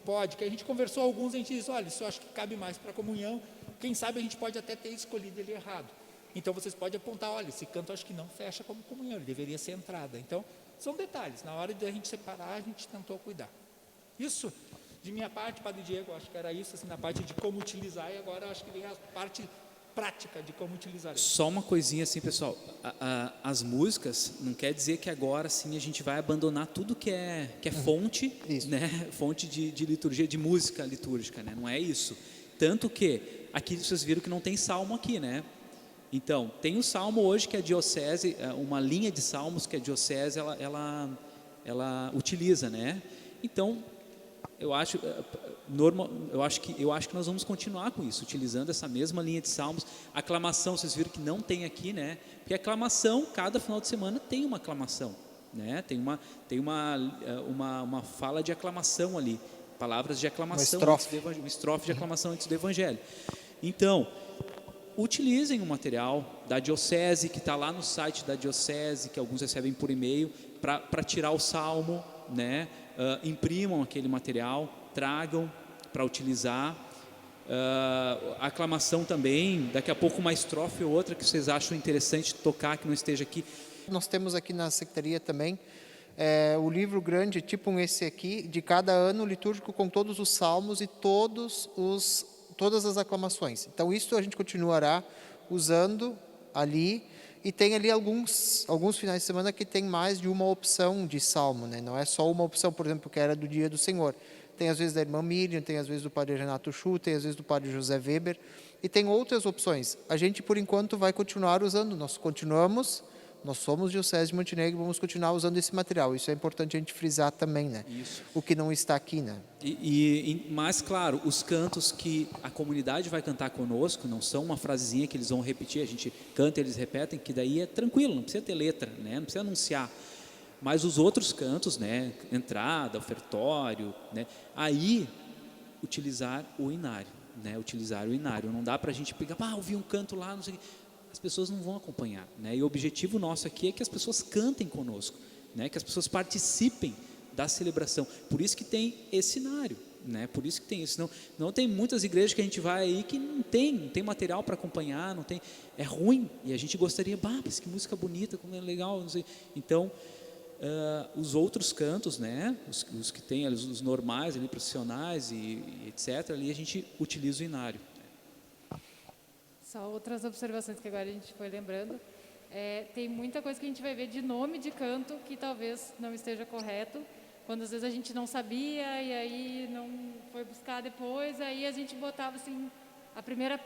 Pode, que a gente conversou alguns, a gente disse, olha, isso eu acho que cabe mais para comunhão. Quem sabe a gente pode até ter escolhido ele errado. Então vocês podem apontar, olha, esse canto eu acho que não fecha como comunhão, ele deveria ser entrada. Então, são detalhes. Na hora de a gente separar, a gente tentou cuidar. Isso, de minha parte, Padre Diego, acho que era isso, assim, na parte de como utilizar, e agora acho que vem a parte prática de como utilizar ele. Só uma coisinha assim, pessoal, as músicas não quer dizer que agora sim a gente vai abandonar tudo que é fonte, né? Fonte de liturgia, de música litúrgica, né? Não é isso. Tanto que aqui vocês viram que não tem salmo aqui, né? Então, tem o salmo hoje que a diocese, uma linha de salmos que a diocese ela utiliza, né? Então, eu acho que nós vamos continuar com isso, utilizando essa mesma linha de salmos. Aclamação, vocês viram que não tem aqui, né? Porque aclamação, cada final de semana tem uma aclamação, né? Tem uma fala de aclamação ali, palavras de aclamação, uma estrofe de aclamação antes do evangelho. Então, utilizem o material da diocese, que está lá no site da diocese, que alguns recebem por e-mail, para tirar o salmo, né? Imprimam aquele material, tragam para utilizar. A aclamação também, daqui a pouco uma estrofe ou outra que vocês acham interessante tocar, que não esteja aqui. Nós temos aqui na secretaria também o livro grande, tipo esse aqui, de cada ano litúrgico, com todos os salmos e todas as aclamações. Então, isso a gente continuará usando ali, e tem ali alguns finais de semana que tem mais de uma opção de salmo, né? Não é só uma opção, por exemplo, que era do Dia do Senhor. Tem às vezes da irmã Miriam, tem às vezes do padre Renato Schu, tem às vezes do padre José Weber, e tem outras opções. A gente, por enquanto, vai continuar usando. Nós somos Diocese de Montenegro, vamos continuar usando esse material. Isso é importante a gente frisar também, né? Isso. O que não está aqui, né? Mas, claro, os cantos que a comunidade vai cantar conosco não são uma frasezinha que eles vão repetir, a gente canta, eles repetem, que daí é tranquilo, não precisa ter letra, né? Não precisa anunciar. Mas os outros cantos, né? Entrada, ofertório, né? Aí, utilizar o inário, né? Utilizar o inário. Não dá para a gente pegar, ouvir um canto lá, não sei o quê. As pessoas não vão acompanhar, né? E o objetivo nosso aqui é que as pessoas cantem conosco, né? Que as pessoas participem da celebração. Por isso que tem esse cenário, né? Por isso que tem isso. Não tem muitas igrejas que a gente vai aí que não tem material para acompanhar, não tem, é ruim. E a gente gostaria, mas que música bonita, como é legal, não sei. Então, os outros cantos, né? Os que tem, os normais, ali, profissionais e etc. Ali a gente utiliza o inário. Só outras observações que agora a gente foi lembrando. Tem muita coisa que a gente vai ver de nome de canto que talvez não esteja correto, quando às vezes a gente não sabia e aí não foi buscar depois, aí a gente botava assim a primeira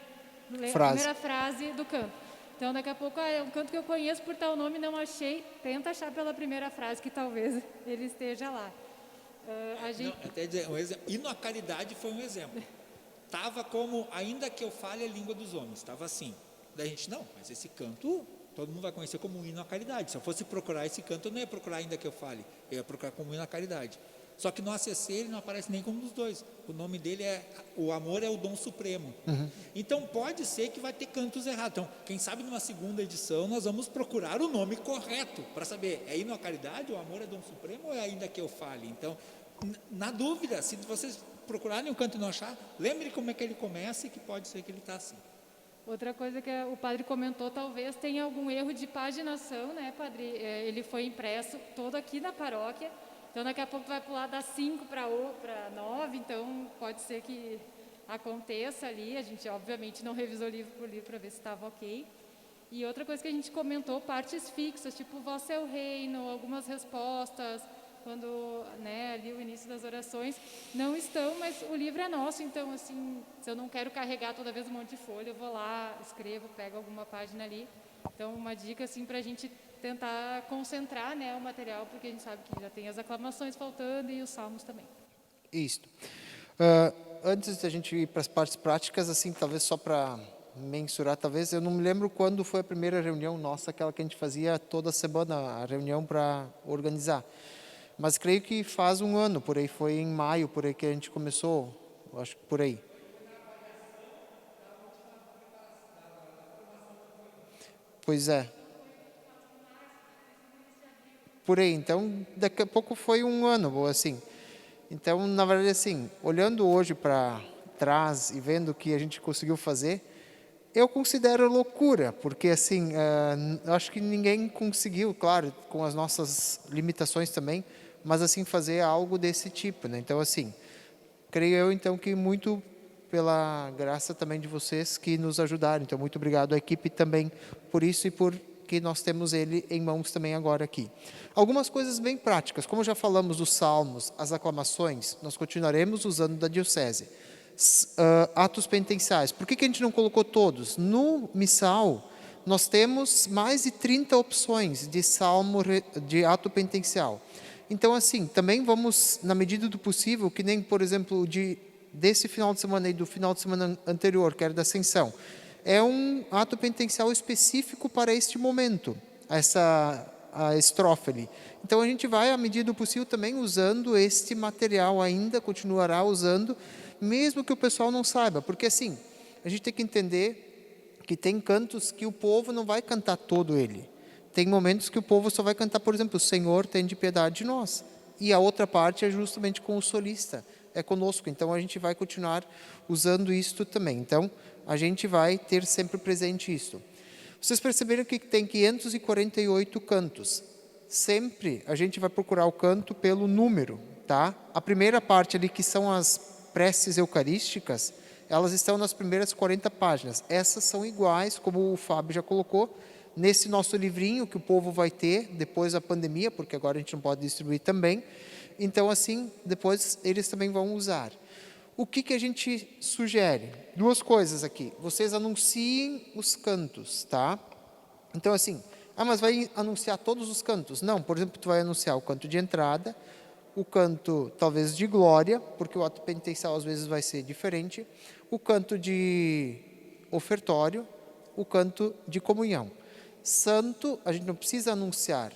frase do canto. Então daqui a pouco é um canto que eu conheço por tal nome, não achei, tenta achar pela primeira frase que talvez ele esteja lá. Até dizer, hino à caridade foi um exemplo. Estava como, ainda que eu fale a língua dos homens, estava assim. Daí a gente, não, mas esse canto todo mundo vai conhecer como um hino à caridade. Se eu fosse procurar esse canto, eu não ia procurar ainda que eu fale, eu ia procurar como hino à caridade. Só que no ACC ele não aparece nem como um dos dois. O nome dele o amor é o dom supremo. Uhum. Então pode ser que vai ter cantos errados. Então, quem sabe numa segunda edição nós vamos procurar o nome correto, para saber, é hino à caridade, o amor é dom supremo ou é ainda que eu fale? Então, na dúvida, se vocês procurarem um canto e não achar, lembre como é que ele começa e que pode ser que ele está assim. Outra coisa que o padre comentou, talvez tenha algum erro de paginação, né, padre? Ele foi impresso todo aqui na paróquia, então daqui a pouco vai pular das 5 para 9, então pode ser que aconteça ali. A gente obviamente não revisou livro por livro para ver se estava ok. E outra coisa que a gente comentou, partes fixas, tipo Vosso é o Reino, algumas respostas, quando, né, ali o início das orações, não estão, mas o livro é nosso, então, assim, se eu não quero carregar toda vez um monte de folha, eu vou lá, escrevo, pego alguma página ali. Então, uma dica, assim, para a gente tentar concentrar, né, o material, porque a gente sabe que já tem as aclamações faltando e os salmos também. Isso. Antes da gente ir para as partes práticas, assim, talvez só para mensurar, talvez, eu não me lembro quando foi a primeira reunião nossa, aquela que a gente fazia toda semana, a reunião para organizar. Mas creio que faz um ano, por aí, foi em maio, por aí que a gente começou, acho que por aí. Pois é. por aí. Então, daqui a pouco foi um ano, ou assim. Então, na verdade, assim, olhando hoje para trás e vendo o que a gente conseguiu fazer, eu considero loucura, porque assim, eu acho que ninguém conseguiu, claro, com as nossas limitações também, mas assim, fazer algo desse tipo, né? Então, assim, creio eu, então, que muito pela graça também de vocês que nos ajudaram. Então, muito obrigado à equipe também por isso e por que nós temos ele em mãos também agora aqui. Algumas coisas bem práticas, como já falamos dos salmos, as aclamações, nós continuaremos usando da diocese. Atos penitenciais. Por que a gente não colocou todos? No missal, nós temos mais de 30 opções de salmo, de ato penitencial. Então, assim, também vamos, na medida do possível, que nem, por exemplo, desse final de semana e do final de semana anterior, que era da Ascensão, é um ato penitencial específico para este momento, a estrofe ali. Então, a gente vai, à medida do possível, também usando este material ainda, continuará usando, mesmo que o pessoal não saiba, porque assim, a gente tem que entender que tem cantos que o povo não vai cantar todo ele. Tem momentos que o povo só vai cantar, por exemplo, o Senhor tem de piedade de nós. E a outra parte é justamente com o solista, é conosco. Então a gente vai continuar usando isto também. Então a gente vai ter sempre presente isso. Vocês perceberam que tem 548 cantos. Sempre a gente vai procurar o canto pelo número, tá? A primeira parte ali, que são as preces eucarísticas, elas estão nas primeiras 40 páginas. Essas são iguais, como o Fábio já colocou, nesse nosso livrinho que o povo vai ter depois da pandemia, porque agora a gente não pode distribuir também. Então, assim, depois eles também vão usar. O que a gente sugere? 2 coisas aqui. Vocês anunciem os cantos, tá? Então, assim, mas vai anunciar todos os cantos? Não, por exemplo, tu vai anunciar o canto de entrada, o canto, talvez, de glória, porque o ato penitencial às vezes vai ser diferente, o canto de ofertório, o canto de comunhão. Santo, a gente não precisa anunciar.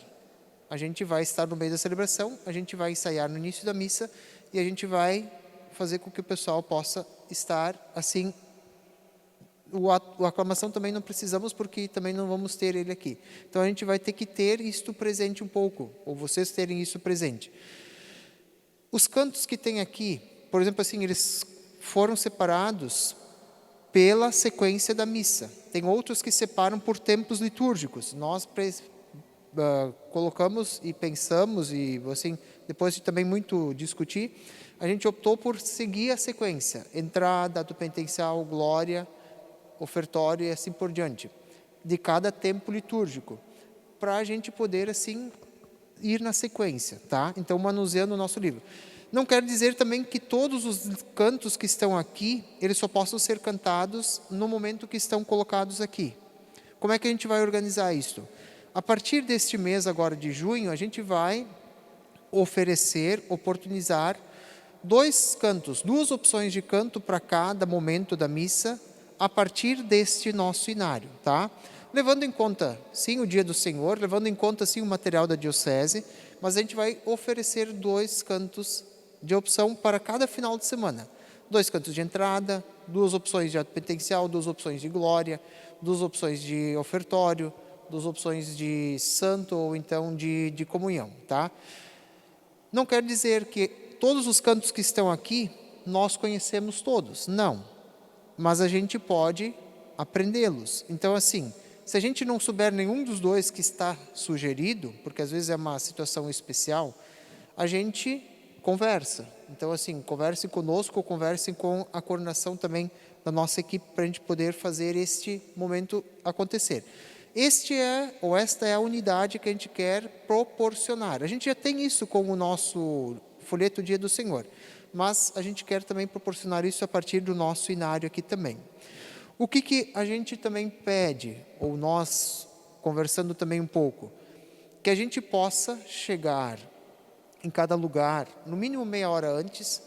A gente vai estar no meio da celebração, a gente vai ensaiar no início da missa e a gente vai fazer com que o pessoal possa estar assim. A aclamação também não precisamos, porque também não vamos ter ele aqui. Então a gente vai ter que ter isto presente um pouco, ou vocês terem isso presente. Os cantos que tem aqui, por exemplo, assim, eles foram separados pela sequência da missa. Tem outros que separam por tempos litúrgicos. Nós colocamos e pensamos, e assim, depois de também muito discutir, a gente optou por seguir a sequência. Entrada, ato penitencial, glória, ofertório e assim por diante, de cada tempo litúrgico, para a gente poder, assim, ir na sequência, tá? Então, manuseando o nosso livro. Não quer dizer também que todos os cantos que estão aqui, eles só possam ser cantados no momento que estão colocados aqui. Como é que a gente vai organizar isso? A partir deste mês agora de junho, a gente vai oportunizar 2 cantos, 2 opções de canto para cada momento da missa, a partir deste nosso inário, tá? Levando em conta, sim, o dia do Senhor, levando em conta, sim, o material da diocese, mas a gente vai oferecer 2 cantos de opção para cada final de semana. 2 cantos de entrada, 2 opções de ato penitencial, 2 opções de glória, 2 opções de ofertório, 2 opções de santo ou então de comunhão, tá? Não quer dizer que todos os cantos que estão aqui nós conhecemos todos, não. Mas a gente pode aprendê-los. Então, assim, se a gente não souber nenhum dos 2 que está sugerido, porque às vezes é uma situação especial, a gente conversa. Então, assim, converse conosco, converse com a coordenação também da nossa equipe para a gente poder fazer este momento acontecer. Esta é a unidade que a gente quer proporcionar. A gente já tem isso com o nosso folheto Dia do Senhor, mas a gente quer também proporcionar isso a partir do nosso inário aqui também. O que a gente também pede, ou nós conversando também um pouco, que a gente possa chegar em cada lugar, no mínimo meia hora antes,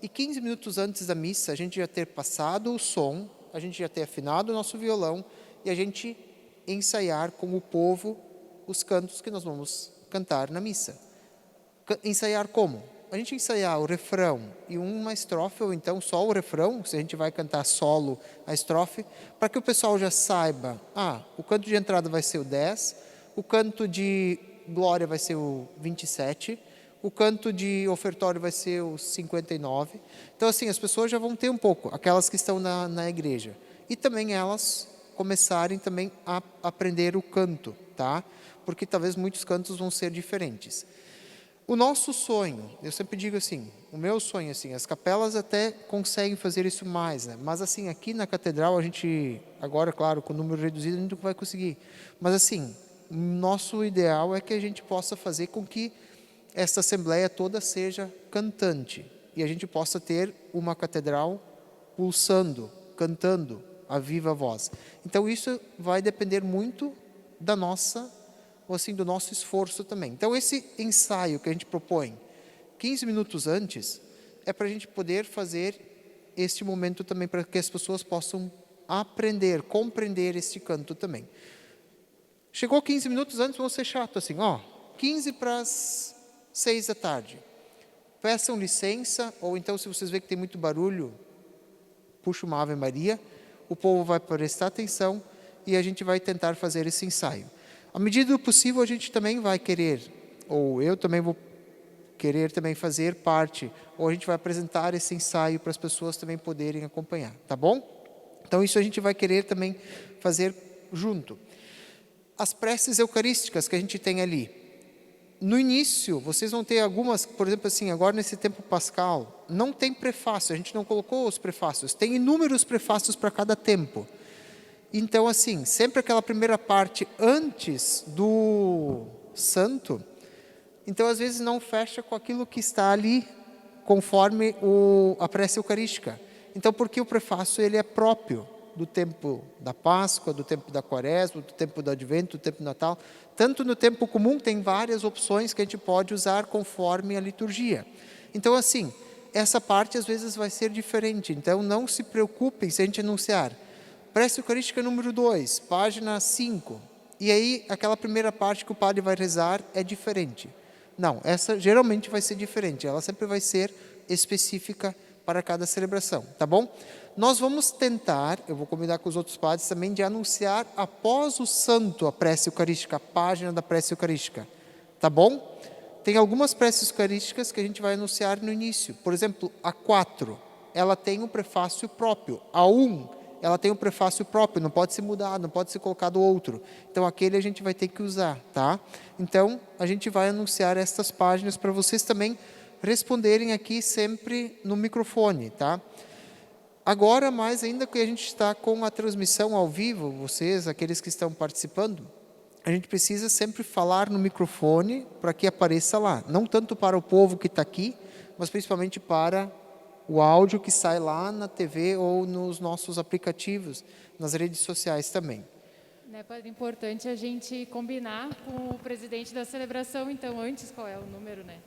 e 15 minutos antes da missa, a gente já ter passado o som, a gente já ter afinado o nosso violão, e a gente ensaiar com o povo os cantos que nós vamos cantar na missa. Ensaiar como? A gente ensaiar o refrão e uma estrofe, ou então só o refrão, se a gente vai cantar solo a estrofe, para que o pessoal já saiba, o canto de entrada vai ser o 10, o canto de glória vai ser o 27, o canto de ofertório vai ser o 59. Então, assim, as pessoas já vão ter um pouco, aquelas que estão na igreja. E também elas começarem também a aprender o canto, tá? Porque talvez muitos cantos vão ser diferentes. O nosso sonho, eu sempre digo assim, o meu sonho, assim, as capelas até conseguem fazer isso mais, né? Mas assim, aqui na catedral a gente, agora, claro, com o número reduzido a gente não vai conseguir. Mas assim, nosso ideal é que a gente possa fazer com que esta assembleia toda seja cantante. E a gente possa ter uma catedral pulsando, cantando a viva voz. Então isso vai depender muito da nossa, ou assim, do nosso esforço também. Então esse ensaio que a gente propõe 15 minutos antes é para a gente poder fazer este momento também, para que as pessoas possam aprender, compreender este canto também. Chegou 15 minutos antes, vão ser chato assim, 15 para as 6 da tarde. Peçam licença, ou então se vocês verem que tem muito barulho, puxa uma Ave Maria, o povo vai prestar atenção e a gente vai tentar fazer esse ensaio. À medida do possível, a gente também vai querer, ou eu também vou querer também fazer parte, ou a gente vai apresentar esse ensaio para as pessoas também poderem acompanhar, tá bom? Então isso a gente vai querer também fazer junto. As preces eucarísticas que a gente tem ali. No início, vocês vão ter algumas, por exemplo assim, agora nesse tempo pascal, não tem prefácio, a gente não colocou os prefácios, tem inúmeros prefácios para cada tempo. Então assim, sempre aquela primeira parte antes do santo, então às vezes não fecha com aquilo que está ali, conforme a prece eucarística. Então porque o prefácio ele é próprio do tempo da Páscoa, do tempo da Quaresma, do tempo do Advento, do tempo do Natal. Tanto no tempo comum tem várias opções que a gente pode usar conforme a liturgia. Então assim, essa parte às vezes vai ser diferente. Então não se preocupem se a gente anunciar prece eucarística número 2, página 5. E aí aquela primeira parte que o padre vai rezar é diferente. Não, essa geralmente vai ser diferente. Ela sempre vai ser específica para cada celebração, tá bom? Nós vamos tentar, eu vou combinar com os outros padres também, de anunciar após o santo a prece eucarística, a página da prece eucarística, tá bom? Tem algumas preces eucarísticas que a gente vai anunciar no início. Por exemplo, a 4, ela tem um prefácio próprio. A 1, ela tem um prefácio próprio, não pode ser mudado, não pode ser colocado outro. Então aquele a gente vai ter que usar, tá? Então a gente vai anunciar estas páginas para vocês também responderem aqui sempre no microfone, tá? Agora, mais ainda que a gente está com a transmissão ao vivo, vocês, aqueles que estão participando, a gente precisa sempre falar no microfone para que apareça lá. Não tanto para o povo que está aqui, mas principalmente para o áudio que sai lá na TV ou nos nossos aplicativos, nas redes sociais também. Né, padre, importante a gente combinar com o presidente da celebração, então, antes qual é o número, né,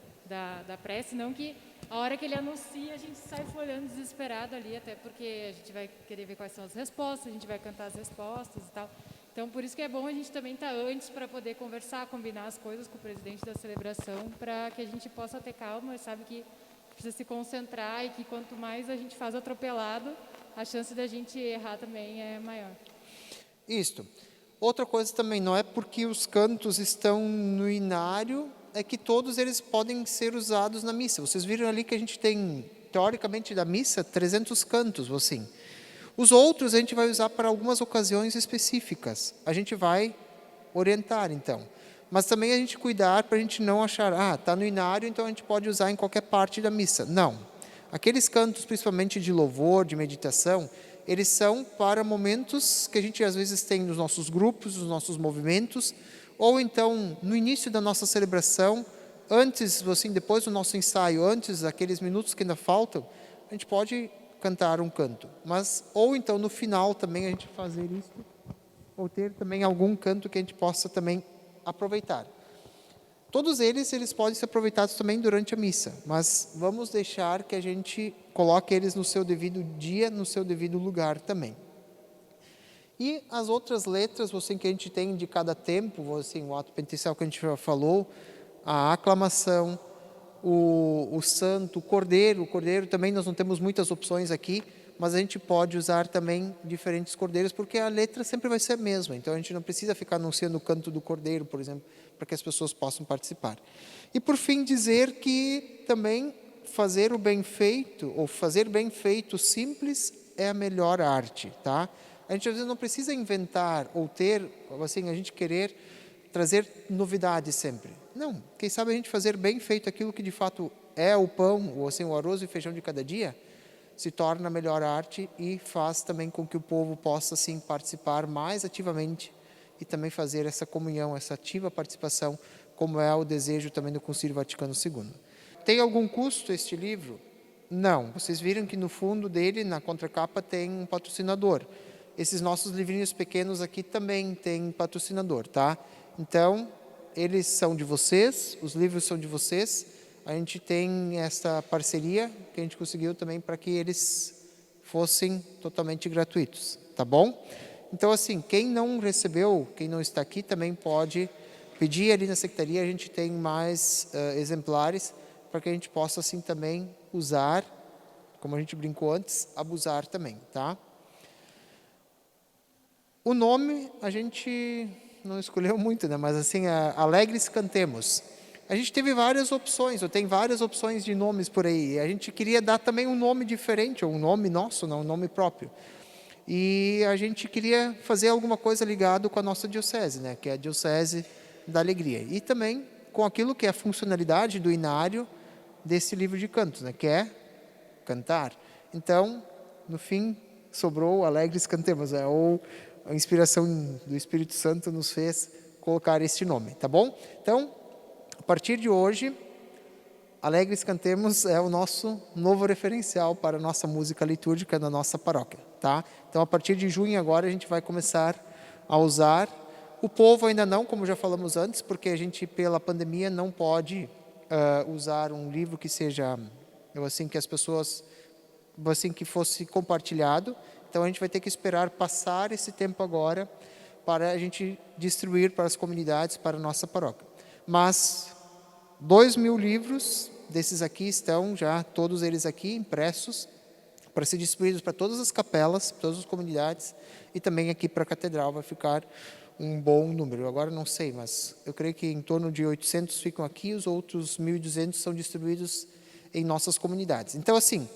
da prece, não que a hora que ele anuncia a gente sai folhando desesperado ali, até porque a gente vai querer ver quais são as respostas, a gente vai cantar as respostas e tal. Então, por isso que é bom a gente também estar antes para poder conversar, combinar as coisas com o presidente da celebração, para que a gente possa ter calma, sabe que precisa se concentrar e que quanto mais a gente faz atropelado, a chance da gente errar também é maior. Isto. Outra coisa também, não é porque os cantos estão no inário, é que todos eles podem ser usados na missa. Vocês viram ali que a gente tem, teoricamente, da missa, 300 cantos, assim. Os outros a gente vai usar para algumas ocasiões específicas. A gente vai orientar, então. Mas também a gente cuidar para a gente não achar, está no inário, então a gente pode usar em qualquer parte da missa. Não. Aqueles cantos, principalmente de louvor, de meditação, eles são para momentos que a gente às vezes tem nos nossos grupos, nos nossos movimentos, ou então no início da nossa celebração, antes, assim, depois do nosso ensaio, antes daqueles minutos que ainda faltam, a gente pode cantar um canto. Mas, ou então no final também a gente fazer isso, ou ter também algum canto que a gente possa também aproveitar. Todos eles podem ser aproveitados também durante a missa, mas vamos deixar que a gente coloque eles no seu devido dia, no seu devido lugar também. E as outras letras, assim, que a gente tem de cada tempo, assim, o ato penitencial que a gente já falou, a aclamação, o santo, o cordeiro também nós não temos muitas opções aqui, mas a gente pode usar também diferentes cordeiros, porque a letra sempre vai ser a mesma, então a gente não precisa ficar anunciando o canto do cordeiro, por exemplo, para que as pessoas possam participar. E por fim dizer que também fazer o bem feito, ou fazer bem feito simples, é a melhor arte, tá? A gente às vezes não precisa inventar ou ter, assim, a gente querer trazer novidades sempre. Não, quem sabe a gente fazer bem feito aquilo que de fato é o pão, ou assim, o arroz e feijão de cada dia, se torna a melhor arte e faz também com que o povo possa, assim, participar mais ativamente e também fazer essa comunhão, essa ativa participação, como é o desejo também do Concílio Vaticano II. Tem algum custo este livro? Não. Vocês viram que no fundo dele, na contracapa, tem um patrocinador. Esses nossos livrinhos pequenos aqui também têm patrocinador, tá? Então, eles são de vocês, os livros são de vocês. A gente tem essa parceria que a gente conseguiu também para que eles fossem totalmente gratuitos, tá bom? Então, assim, quem não recebeu, quem não está aqui, também pode pedir ali na secretaria. A gente tem mais exemplares para que a gente possa, assim, também usar, como a gente brincou antes, abusar também, tá? O nome a gente não escolheu muito, né? Mas assim, Alegres Cantemos. A gente teve várias opções, ou tem várias opções de nomes por aí. A gente queria dar também um nome diferente, ou um nome nosso, não um nome próprio. E a gente queria fazer alguma coisa ligado com a nossa diocese, né? Que é a Diocese da Alegria. E também com aquilo que é a funcionalidade do inário desse livro de cantos, né? Que é cantar. Então, no fim, sobrou Alegres Cantemos, né? Ou a inspiração do Espírito Santo nos fez colocar este nome, tá bom? Então, a partir de hoje, Alegres Cantemos é o nosso novo referencial para a nossa música litúrgica na nossa paróquia, tá? Então, a partir de junho agora, a gente vai começar a usar. O povo ainda não, como já falamos antes, porque a gente, pela pandemia, não pode usar um livro que seja, assim, que as pessoas, assim, que fosse compartilhado. Então, a gente vai ter que esperar passar esse tempo agora para a gente distribuir para as comunidades, para a nossa paróquia. Mas 2.000 livros desses aqui estão já, todos eles aqui, impressos, para ser distribuídos para todas as capelas, para todas as comunidades, e também aqui para a catedral vai ficar um bom número. Agora não sei, mas eu creio que em torno de 800 ficam aqui, os outros 1.200 são distribuídos em nossas comunidades. Então, assim,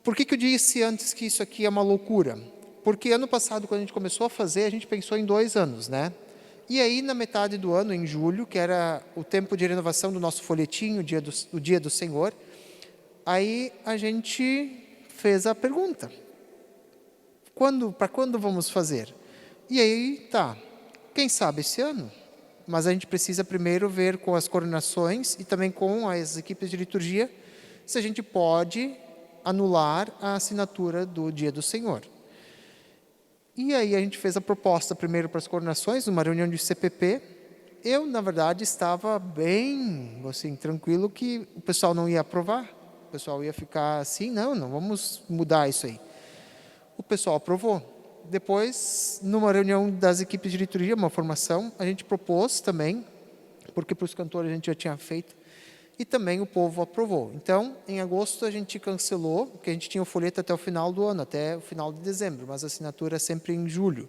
por que eu disse antes que isso aqui é uma loucura? Porque ano passado, quando a gente começou a fazer, a gente pensou em 2 anos, né? E aí, na metade do ano, em julho, que era o tempo de renovação do nosso folhetim, o dia do Senhor, aí a gente fez a pergunta: para quando vamos fazer? E aí, tá, quem sabe esse ano? Mas a gente precisa primeiro ver com as coordenações e também com as equipes de liturgia se a gente pode anular a assinatura do Dia do Senhor. E aí a gente fez a proposta primeiro para as coordenações, numa reunião de CPP. Eu, na verdade, estava bem, assim, tranquilo que o pessoal não ia aprovar. O pessoal ia ficar assim, não vamos mudar isso aí. O pessoal aprovou. Depois, numa reunião das equipes de liturgia, uma formação, a gente propôs também, porque para os cantores a gente já tinha feito, e também o povo aprovou. Então, em agosto, a gente cancelou, porque a gente tinha o folheto até o final do ano, até o final de dezembro, mas a assinatura é sempre em julho.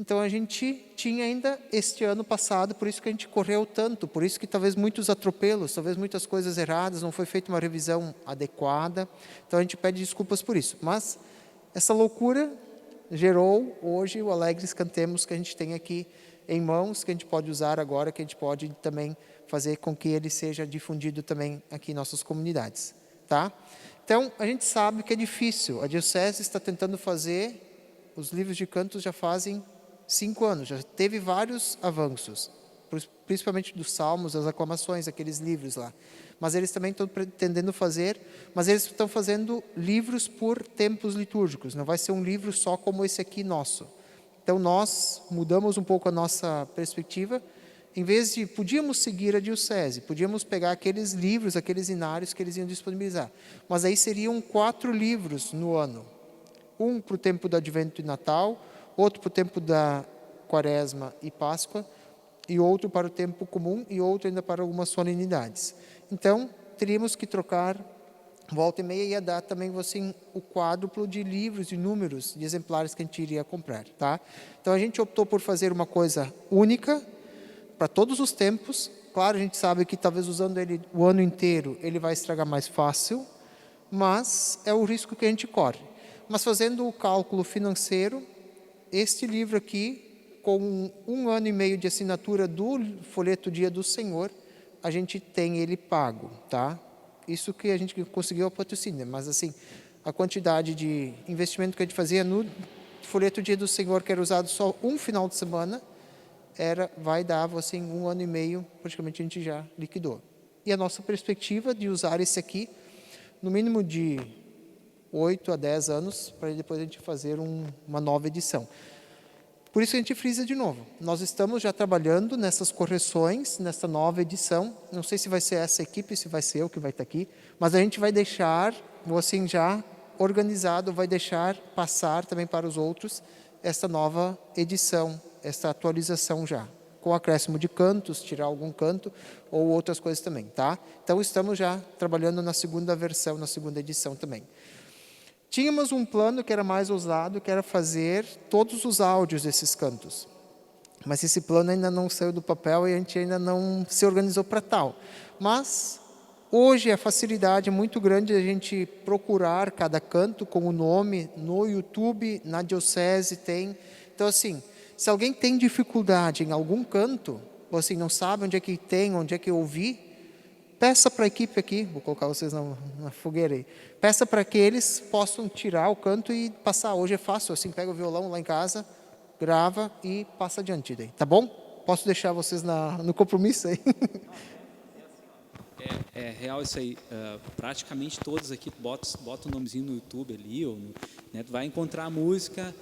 Então, a gente tinha ainda este ano passado, por isso que a gente correu tanto, por isso que talvez muitos atropelos, talvez muitas coisas erradas, não foi feita uma revisão adequada. Então, a gente pede desculpas por isso. Mas essa loucura gerou hoje o Alegres Cantemos que a gente tem aqui em mãos, que a gente pode usar agora, que a gente pode também fazer com que ele seja difundido também aqui em nossas comunidades, tá? Então, a gente sabe que é difícil. A Diocese está tentando fazer, os livros de cantos já fazem 5 anos, já teve vários avanços, principalmente dos salmos, das aclamações, aqueles livros lá. Mas eles também estão pretendendo fazer, mas eles estão fazendo livros por tempos litúrgicos, não vai ser um livro só como esse aqui nosso. Então, nós mudamos um pouco a nossa perspectiva. Em vez de, podíamos seguir a diocese, podíamos pegar aqueles livros, aqueles inários que eles iam disponibilizar. Mas aí seriam 4 livros no ano. Um para o tempo do Advento e Natal, outro para o tempo da Quaresma e Páscoa, e outro para o tempo comum, e outro ainda para algumas solenidades. Então, teríamos que trocar, volta e meia, ia dar também assim, o quádruplo de livros, de números, de exemplares que a gente iria comprar. Tá? Então, a gente optou por fazer uma coisa única, para todos os tempos. Claro, a gente sabe que talvez usando ele o ano inteiro, ele vai estragar mais fácil, mas é o risco que a gente corre. Mas fazendo o cálculo financeiro, este livro aqui, com 1 ano e meio de assinatura do folheto Dia do Senhor, a gente tem ele pago, tá? Isso que a gente conseguiu a patrocínio, mas assim, a quantidade de investimento que a gente fazia no folheto Dia do Senhor, que era usado só um final de semana, vai dar assim 1 ano e meio, praticamente a gente já liquidou. E a nossa perspectiva de usar esse aqui, no mínimo de 8 a 10 anos, para depois a gente fazer uma nova edição. Por isso a gente frisa de novo. Nós estamos já trabalhando nessas correções, nessa nova edição. Não sei se vai ser essa equipe, se vai ser eu que vai estar aqui, mas a gente vai deixar, assim já organizado, vai deixar passar também para os outros essa nova edição, essa atualização já, com acréscimo de cantos, tirar algum canto ou outras coisas também, tá? Então estamos já trabalhando na segunda versão, na segunda edição também. Tínhamos um plano que era mais ousado, que era fazer todos os áudios desses cantos. Mas esse plano ainda não saiu do papel e a gente ainda não se organizou para tal. Mas hoje a facilidade é muito grande de a gente procurar cada canto com o nome no YouTube, na diocese tem. Então assim, se alguém tem dificuldade em algum canto, ou assim, não sabe onde é que tem, onde é que ouvi, peça para a equipe aqui, vou colocar vocês na fogueira aí, peça para que eles possam tirar o canto e passar. Hoje é fácil, assim, pega o violão lá em casa, grava e passa adiante daí, tá bom? Posso deixar vocês no compromisso aí? É real isso aí. Praticamente todos aqui, bota o nomezinho no YouTube ali, né, tu vai encontrar a música,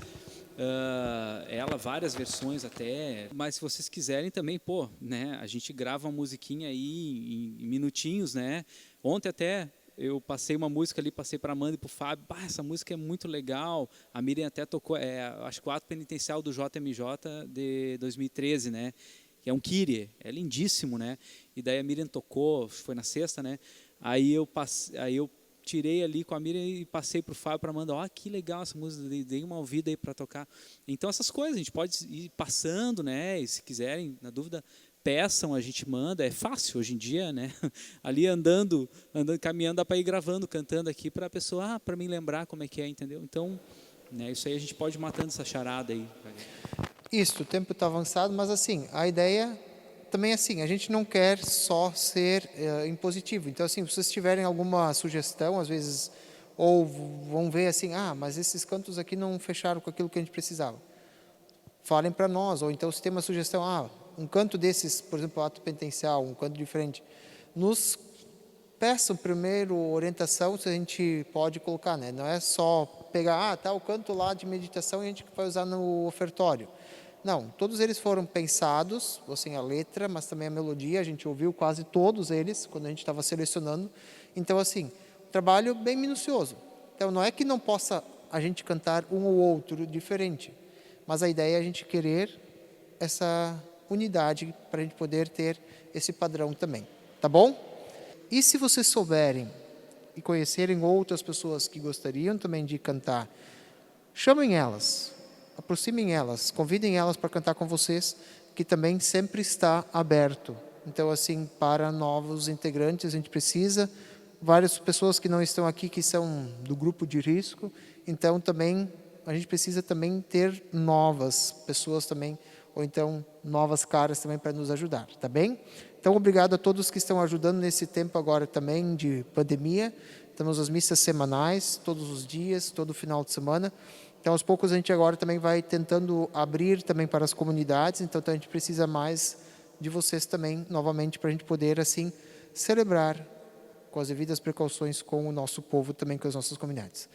várias versões até, mas se vocês quiserem também, né, a gente grava uma musiquinha aí em minutinhos, né? Ontem até eu passei uma música ali, passei para a Amanda e para o Fábio, essa música é muito legal, a Miriam até tocou, acho que o ato penitencial do JMJ de 2013, né? Que é um Kyrie, é lindíssimo, né? E daí a Miriam tocou, foi na sexta, né? Aí eu tirei ali com a Miriam e passei para o Fábio, para a Amanda, que legal essa música, dei uma ouvida aí para tocar. Então essas coisas, a gente pode ir passando, né? E se quiserem, na dúvida, peçam, a gente manda, é fácil hoje em dia, né? Ali andando, caminhando, dá para ir gravando, cantando aqui para a pessoa, para mim lembrar como é que é, entendeu? Então, né, isso aí a gente pode ir matando essa charada aí. Isso, o tempo está avançado, mas assim, a ideia também é assim, a gente não quer só ser impositivo. Então, assim, se vocês tiverem alguma sugestão, às vezes, ou vão ver assim, mas esses cantos aqui não fecharam com aquilo que a gente precisava. Falem para nós, ou então se tem uma sugestão, um canto desses, por exemplo, ato penitencial, um canto diferente, nos peçam primeiro orientação se a gente pode colocar, né? Não é só pegar, tá o canto lá de meditação e a gente vai usar no ofertório. Não, todos eles foram pensados, assim, a letra, mas também a melodia, a gente ouviu quase todos eles quando a gente estava selecionando. Então, assim, trabalho bem minucioso. Então, não é que não possa a gente cantar um ou outro diferente, mas a ideia é a gente querer essa unidade para a gente poder ter esse padrão também, tá bom? E se vocês souberem e conhecerem outras pessoas que gostariam também de cantar, chamem elas, aproximem elas, convidem elas para cantar com vocês, que também sempre está aberto. Então, assim, para novos integrantes, a gente precisa, várias pessoas que não estão aqui, que são do grupo de risco, então também a gente precisa também ter novas pessoas também, ou então novas caras também para nos ajudar, tá bem? Então, obrigado a todos que estão ajudando nesse tempo agora também de pandemia. Temos as missas semanais, todos os dias, todo final de semana. Então, aos poucos, a gente agora também vai tentando abrir também para as comunidades. Então, a gente precisa mais de vocês também, novamente, para a gente poder, assim, celebrar com as devidas precauções com o nosso povo, também com as nossas comunidades.